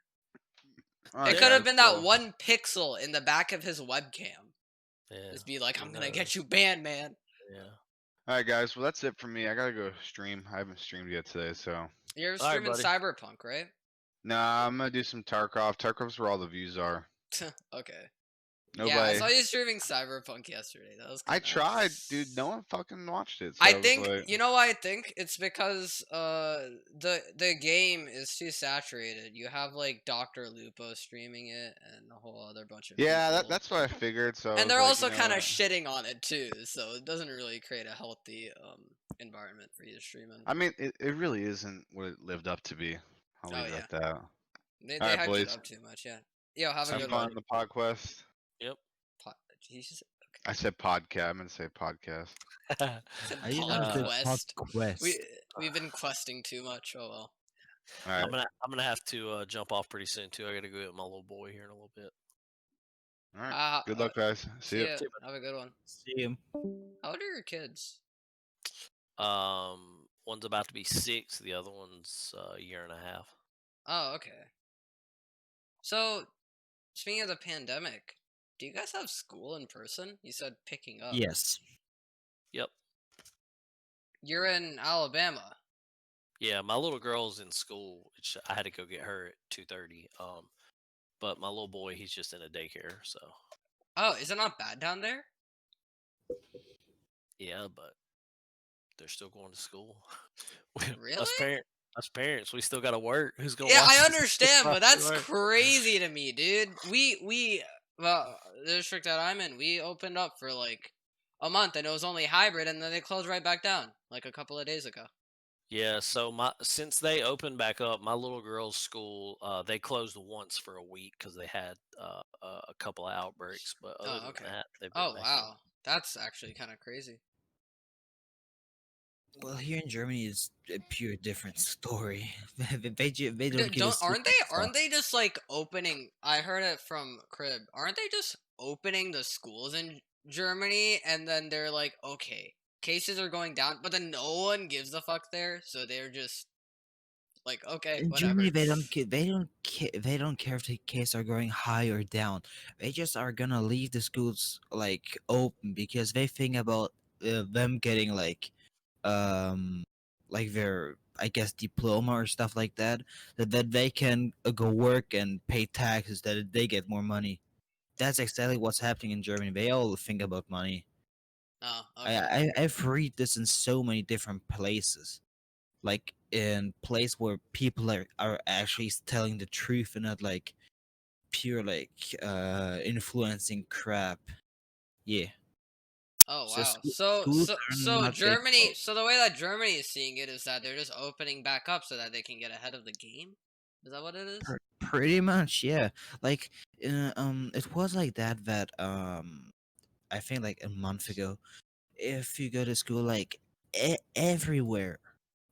All It right, could have guys. been that Well, one pixel in the back of his webcam. yeah, Just be like, who I'm gonna knows? get you banned, man. Yeah. all right, guys. Well, that's it for me. I gotta go stream. I haven't streamed yet today, so. You're All right, streaming buddy. Cyberpunk, right? Nah, I'm gonna do some Tarkov. Tarkov's where all the views are. Okay. Yeah, I Nobody. saw you streaming Cyberpunk yesterday. That was I kinda... tried, dude. No one fucking watched it. So I was think like, you know why I think it's because the game is too saturated. You have like Dr. Lupo streaming it and a whole other bunch of yeah, people. that's what I figured. So I And was they're like, also you know kind of what? shitting on it too, so it doesn't really create a healthy environment for you to stream in. I mean, it really isn't what it lived up to be. I'll Oh leave it yeah, at that. they All right, hyped it boys. up too much. Yeah. Yo, have a Have good fun one. on the PodQuest. Yep. Jesus. I said podcast. I'm gonna say podcast. Said I didn't know the PodQuest. PodQuest. We've been questing too much. Oh well. All right. I'm gonna have to jump off pretty soon too. I gotta go get my little boy here in a little bit. All right. Good luck, guys. See See ya. ya. See ya, Have a good one. See him. How old are your kids? One's about to be 6. The other one's a year and a half. Oh, okay. So, speaking of the pandemic, do you guys have school in person? You said picking up. Yes. Yep. You're in Alabama. Yeah, my little girl's in school. Which I had to go get her at 2:30. But my little boy, he's just in a daycare. So Oh, is it not bad down there? yeah, but they're still going to school. Really? Us parents, we still got to work. Who's gonna? Yeah, watch I this understand, but that's work? crazy to me, dude. Well, the district that I'm in, we opened up for like a month, and it was only hybrid, and then they closed right back down like a couple of days ago. Yeah, so since they opened back up, my little girl's school, they closed once for a week because they had a couple of outbreaks. But other Oh, than okay. that, they've been Oh, back in. wow. That's actually kind of crazy. Well, here in Germany, it's a pure different story. They don't give us Aren't they just like opening? I heard it from Crib. Aren't they just opening the schools in Germany and then they're like, okay, cases are going down, but then no one gives a fuck there, so they're just like, okay, In whatever. Germany, they don't care if the cases are going high or down. They just are gonna leave the schools like open because they think about them getting like their, I guess, diploma or stuff like that, that they can go work and pay taxes, that they get more money. That's exactly what's happening in Germany. They all think about money. Oh, okay. I've read this in so many different places, like in place where people are actually telling the truth and not like pure like influencing crap. Yeah. Oh So wow. schools are So not getting Germany. closed. So the way that Germany is seeing it is that they're just opening back up so that they can get ahead of the game. Is that what it is? Pretty much, yeah. Like, it was like that. I think like a month ago. If you go to school, like everywhere,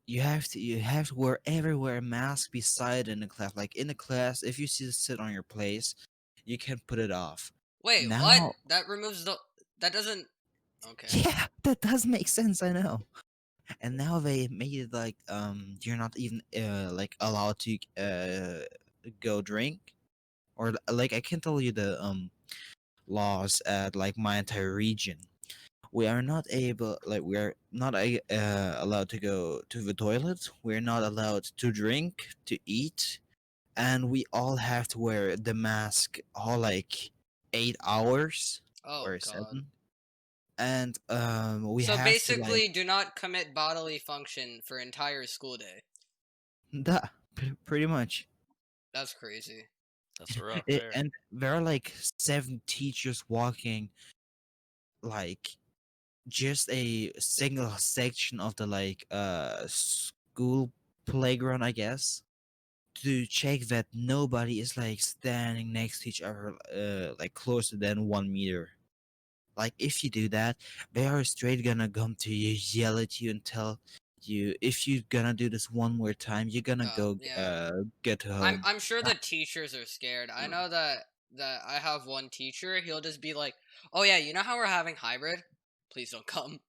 you have to wear everywhere a mask beside in the class. Like in the class, if you sit on your place, you can put it off. Wait, what? Now, That removes the. That doesn't. Okay. yeah, that does make sense. I know. And now they made it like you're not even like allowed to go drink, or like I can tell you the laws at like my entire region. We are not able, like we are not allowed to go to the toilet. We're not allowed to drink, to eat, and we all have to wear the mask all like 8 hours Oh or God. 7. And we So have to like basically, do not commit bodily function for entire school day. that pretty much. That's crazy. That's rough there. And there are like 7 teachers walking like just a single section of the like school playground, I guess, to check that nobody is like standing next to each other like closer than 1 meter. Like if you do that, they are straight gonna come to you, yell at you, and tell you if you're gonna do this one more time, you're gonna go Yeah. get to I'm home. I'm sure the teachers are scared. I know that I have one teacher. He'll just be like, "Oh yeah, you know how we're having hybrid? Please don't come,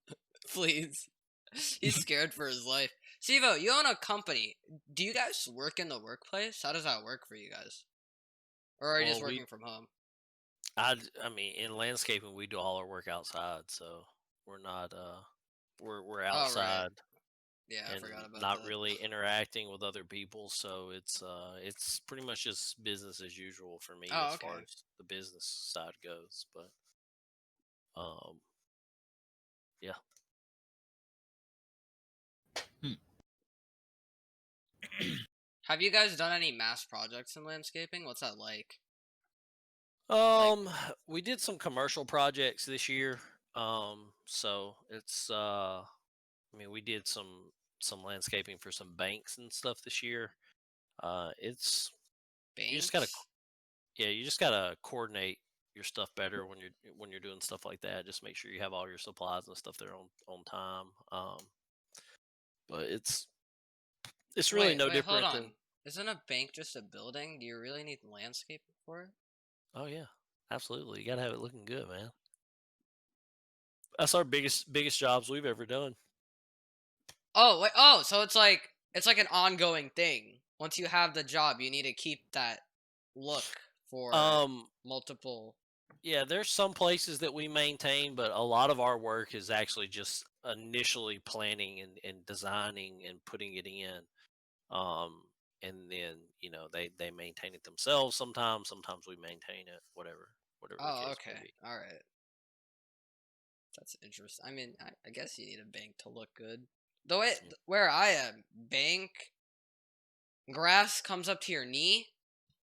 please." He's scared for his life. Sivo, you own a company. Do you guys work in the workplace? How does that work for you guys? Or are you just Well, working from home? I mean, in landscaping, we do all our work outside, so we're not we're Oh right. outside Yeah, I and forgot about not that. really interacting with other people, so it's pretty much just business as usual for me Oh as far okay. as the business side goes. But um, yeah. Hmm. Have you guys done any mass projects in landscaping? What's that like? Like, Um, we did some commercial projects this year. So it's I mean, we did some landscaping for some banks and stuff this year. It's you just gotta banks? yeah, you just gotta coordinate your stuff better when you're doing stuff like that. Just make sure you have all your supplies and stuff there on time. But it's really Wait, no wait, hold different than on. Isn't a bank just a building? Do you really need landscaping for it? oh yeah, absolutely. You gotta have it looking good, man. That's our biggest jobs we've ever done. Oh, wait, oh, so it's like an ongoing thing. Once you have the job, you need to keep that look for Um, multiple. yeah, there's some places that we maintain, but a lot of our work is actually just initially planning and designing and putting it in. Um, and then they maintain it themselves. Sometimes we maintain it. Whatever the Oh, case may okay. be. All right. That's interesting. I mean, I guess you need a bank to look good. Though it Yeah, where I am, bank grass comes up to your knee.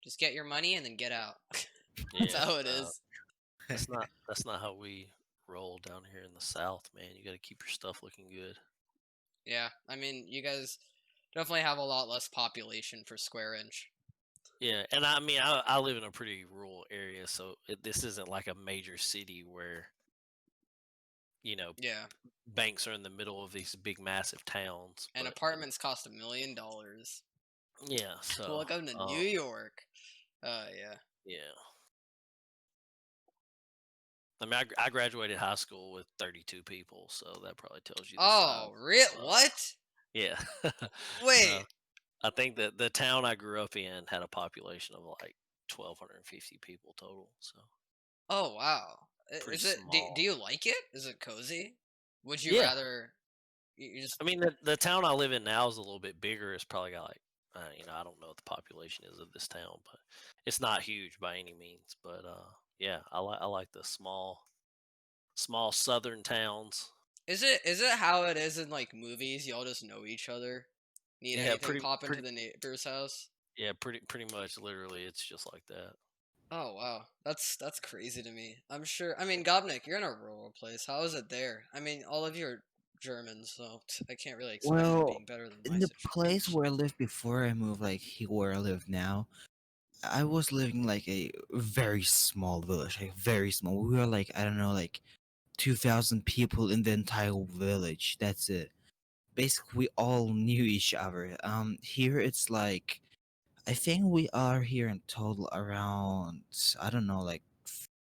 Just get your money and then get out. That's yeah, how it is. that's not how we roll down here in the South, man. You got to keep your stuff looking good. Yeah, I mean, you guys definitely have a lot less population for square inch. Yeah, and I mean I live in a pretty rural area, so this isn't like a major city where you know Yeah, banks are in the middle of these big massive towns. and But apartments cost $1 million. yeah, so Welcome to New York. Yeah. yeah. I mean, I graduated high school with 32 people, so that probably tells you the size. Oh, real? Uh, What? yeah. Wait. uh, I think that the town I grew up in had a population of like 1,250 people total, so Oh, wow. pretty Is it? Do small. you like it? Is it cozy? Would you Yeah, rather? You just. I mean the town I live in now is a little bit bigger. It's probably got like I don't know what the population is of this town, but it's not huge by any means. But yeah, I like the small southern towns. Is it how it is in like movies? Y'all just know each other. Need Yeah, anything? pretty Pop into pretty the neighbor's house. yeah, pretty much literally it's just like that. Oh wow, that's crazy to me. I'm sure. I mean, Gobnik, you're in a rural place. How is it there? I mean, all of you are Germans, so I can't really expect it Well, being better than my in the situation. place where I lived before I moved, like here where I live now, I was living like a very small village, like very small. We were like I don't know, like 2,000 people in the entire village. That's it. Basically, we all knew each other. Here it's like I think we are here in total around I don't know, like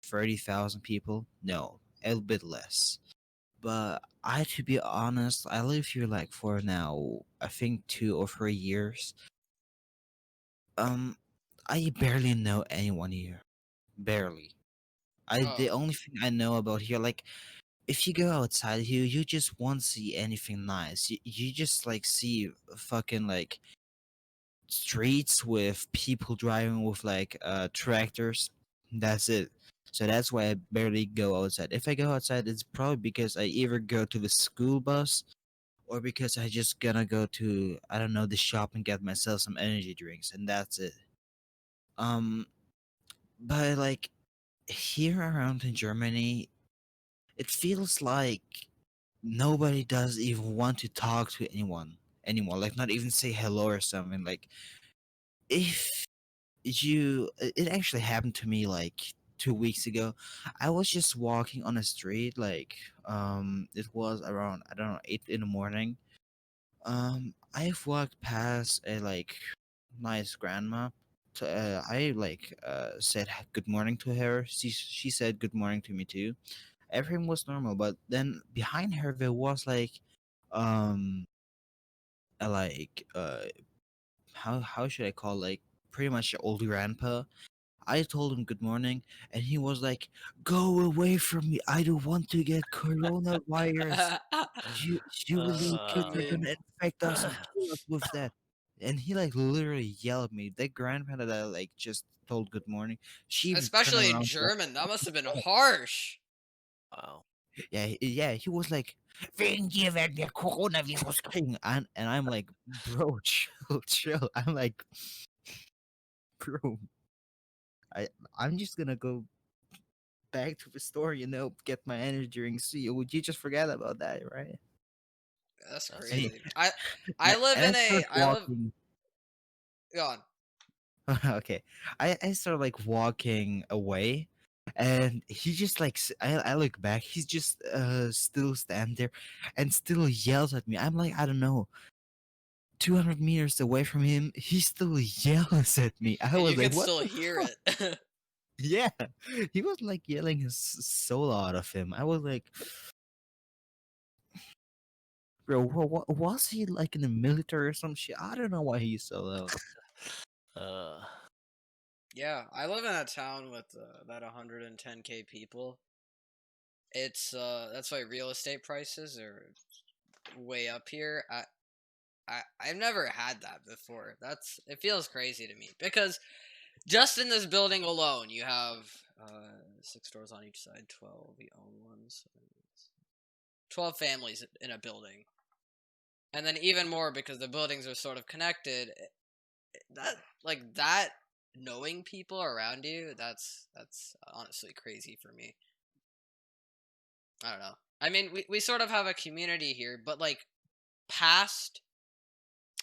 30,000 people. No, a little bit less. But to be honest, I live here like for now, I think 2 or 3 years. Um, I barely know anyone here. Barely. The Oh, only thing I know about here, like, if you go outside here, you just won't see anything nice. You just like see fucking like streets with people driving with like tractors. That's it. So that's why I barely go outside. If I go outside, it's probably because I either go to the school bus or because I just gonna go to, I don't know, the shop and get myself some energy drinks, and that's it. Um, but like here around in Germany, it feels like nobody does even want to talk to anyone anymore. Like not even say hello or something. Like if it actually happened to me like 2 weeks ago. I was just walking on a street, like it was around, I don't know, 8 in the morning. I've walked past a like nice grandma. I like said good morning to her. She said good morning to me too. Everything was normal, but then behind her there was like um a, like how should I call, like pretty much old grandpa. I told him good morning, and he was like, "Go away from me! I don't want to get coronavirus. You little I kids are Uh, mean, gonna infect us and kill us with that." And he like literally yelled at me. That grandpa that I like just told good morning, she even turned especially in around. German, that must have been harsh. wow. Yeah, yeah, he was like, "Wegen dir werden wir Coronavirus kriegen." And I'm like, "Bro, chill, chill." I'm like, "Bro, I I'm just gonna go back to the store, get my energy drinks. See, would you just forget about that, right?" That's That's And funny. he, crazy. I live and I in started I live. walking. Go on. Okay, I started like walking away, and he just like I look back. He's just still stand there, and still yells at me. I'm like, I don't know, 200 meters away from him. He still yells at me. I And was you like, can what still the hear fuck? it. Yeah, he was like yelling his soul out of him. I was like, bro, was he like in the military or some shit? I don't know why he's so loud. Uh, Yeah, I live in a town with about 110K people. It's that's why real estate prices are way up here. I've never had that before. It feels crazy to me because just in this building alone, you have 6 doors on each side, 12 we own ones, 12 families in a building, and then even more because the buildings are sort of connected. That like that knowing people around you, that's honestly crazy for me. I don't know. I mean, we sort of have a community here, but like past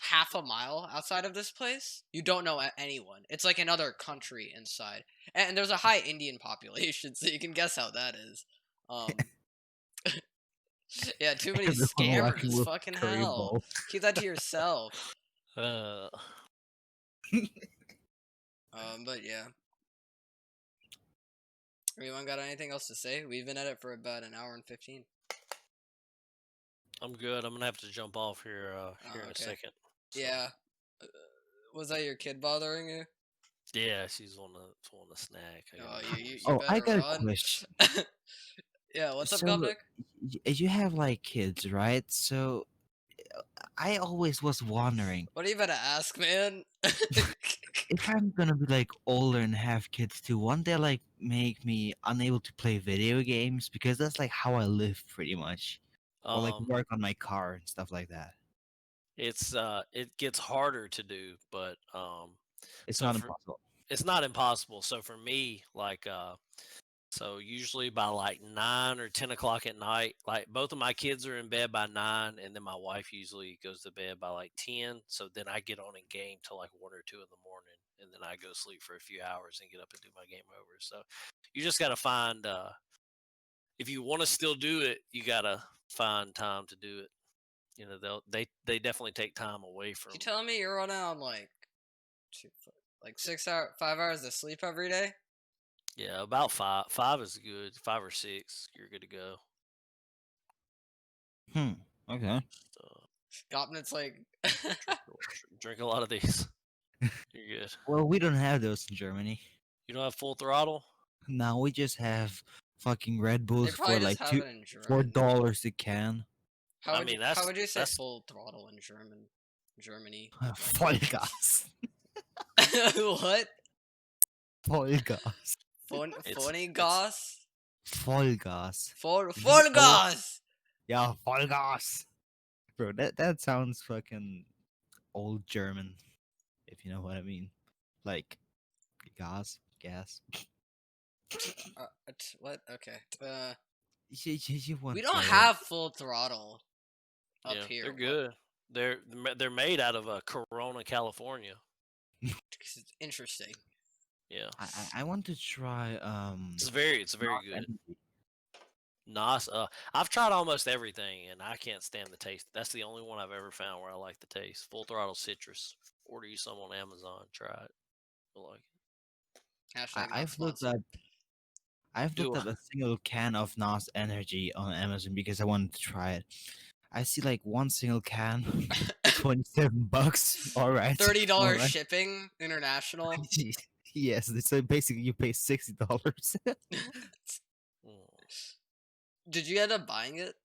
half a mile outside of this place, you don't know anyone. It's like another country inside, and there's a high Indian population, so you can guess how that is. Um, yeah, too many Everyone walking scammers. with Fucking curry hell. balls. Keep that to yourself. uh, But yeah. Anyone got anything else to say? We've been at it for about an hour and 15. I'm good. I'm gonna have to jump off here here Oh, in a okay. second. So Yeah. Uh, was that your kid bothering you? yeah, she's on the snack. I Oh, gotta you Oh, I better got a run. question. Yeah, what's up, So Gopnik? you have like kids, right? So I always was wondering What are you about to ask, man? if I'm gonna be like older and have kids too, won't they like make me unable to play video games? Because that's like how I live pretty much. Or like um work on my car and stuff like that. it gets harder to do, but It's so not for impossible. it's not impossible. So for me, like so usually by like 9 or 10 o'clock at night, like both of my kids are in bed by 9, and then my wife usually goes to bed by like 10. So then I get on and game till like 1 or 2 in the morning, and then I go sleep for a few hours and get up and do my game over. So you just got to find if you want to still do it, you got to find time to do it. You know, they definitely take time away from. You telling me you're running on like two, like 6 hour, 5 hours of sleep every day? Yeah, about five. Five is good. 5 or 6, you're good to go. Okay. So Gopnik's like, drink a lot of these. You're good. Well, we don't have those in Germany. You don't have full throttle? Now we just have fucking Red They Bulls probably for just like have it in $4 German. a can. I mean, How would you say that's full throttle in Germany? Vollgas. What? Vollgas. it's Phony gas? Vollgas. Full gas! Yeah, Vollgas. Bro, that sounds fucking old German, if you know what I mean. Like gas. What? Okay. You We won't don't get it. have full throttle up yeah, here. they're good. They're made out of Corona, California. Interesting. Yeah, I want to try it's very good. Nice. I've tried almost everything, and I can't stand the taste. That's the only one I've ever found where I like the taste. Full throttle citrus. Order you some on Amazon. Try it. You'll like it. Hashtag not I've looked sponsored. up a single can of NOS Energy on Amazon because I wanted to try it. I see like one single can, $27. All right, $30 all right. shipping international. Yes, so basically you pay $60. Did you end up buying it?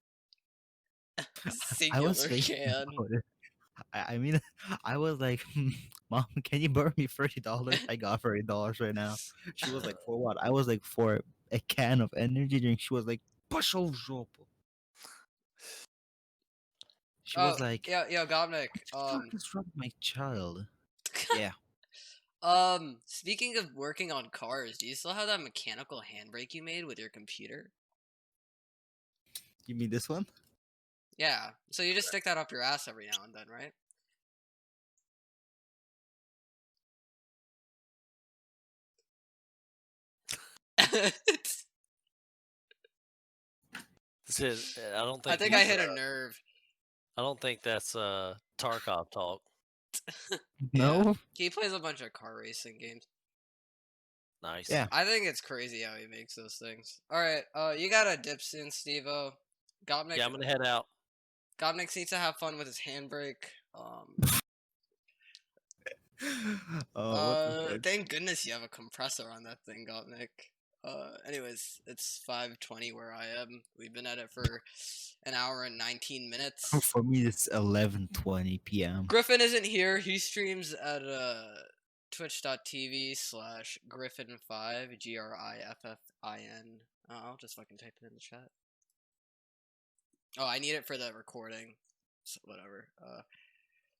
I Singular was thinking can. about it. I mean, I was like, Mom, can you borrow me $30? I got $30 right now. She was like, for what? I was like, for a can of energy drink. She was like, пошел в жопу. She was like, yo, Gobnik. what is wrong with my child? Yeah. Speaking of working on cars, do you still have that mechanical handbrake you made with your computer? You mean this one? Yeah. So you just stick that up your ass every now and then, right? This is. I don't think. I think I hit a nerve. I don't think that's Tarkov talk. No. He plays a bunch of car racing games. Nice. Yeah. I think it's crazy how he makes those things. All right, you got a dip soon, Steve-O. Gobnik. Yeah, I'm gonna head out. Gobnik needs to have fun with his handbrake. Thank goodness you have a compressor on that thing, Gopnik. Anyways, it's 5:20 where I am. We've been at it for an hour and 19 minutes. For me, it's 11:20 p.m. Griffin isn't here. He streams at twitch.tv/Griffin5 GRIFFIN. I'll just fucking type it in the chat. Oh, I need it for the recording. So whatever.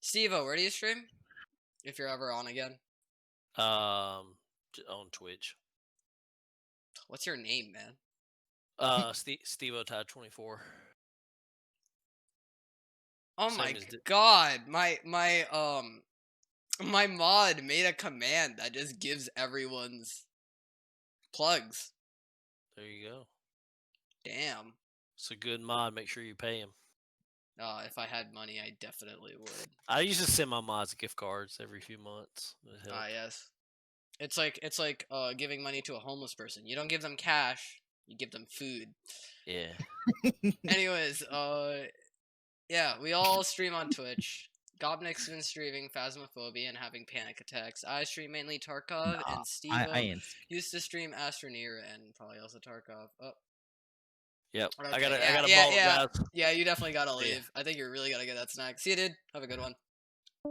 Steve-O, where do you stream? If you're ever on again. On Twitch. What's your name, man? Steve Otide 24. Oh Same my as god, my mod made a command that just gives everyone's plugs. There you go. Damn. It's a good mod. Make sure you pay him. If I had money, I definitely would. I used to send my mods gift cards every few months. Yes. It's like giving money to a homeless person. You don't give them cash, you give them food. Yeah. Anyways, yeah, we all stream on Twitch. Gobnik's been streaming Phasmophobia and having panic attacks. I stream mainly Tarkov, and Steve used to stream Astroneer and probably also Tarkov. Oh. Yep. Okay, I gotta yeah. guys. Yeah, you definitely gotta leave. I think you're really gonna get that snack. See you, dude. Have a good one.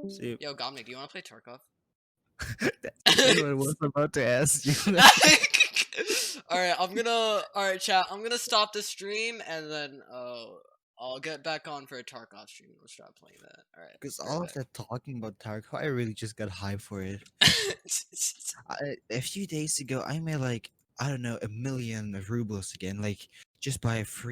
See you. Yo, Gobnik, do you want to play Tarkov? That's what I was about to ask you. Alright, chat. I'm gonna stop the stream and then I'll get back on for a Tarkov stream. Let's try playing that. Alright. Because all of that talking about Tarkov, I really just got hyped for it. A few days ago, I made like, I don't know, 1 million rubles again, like just by a free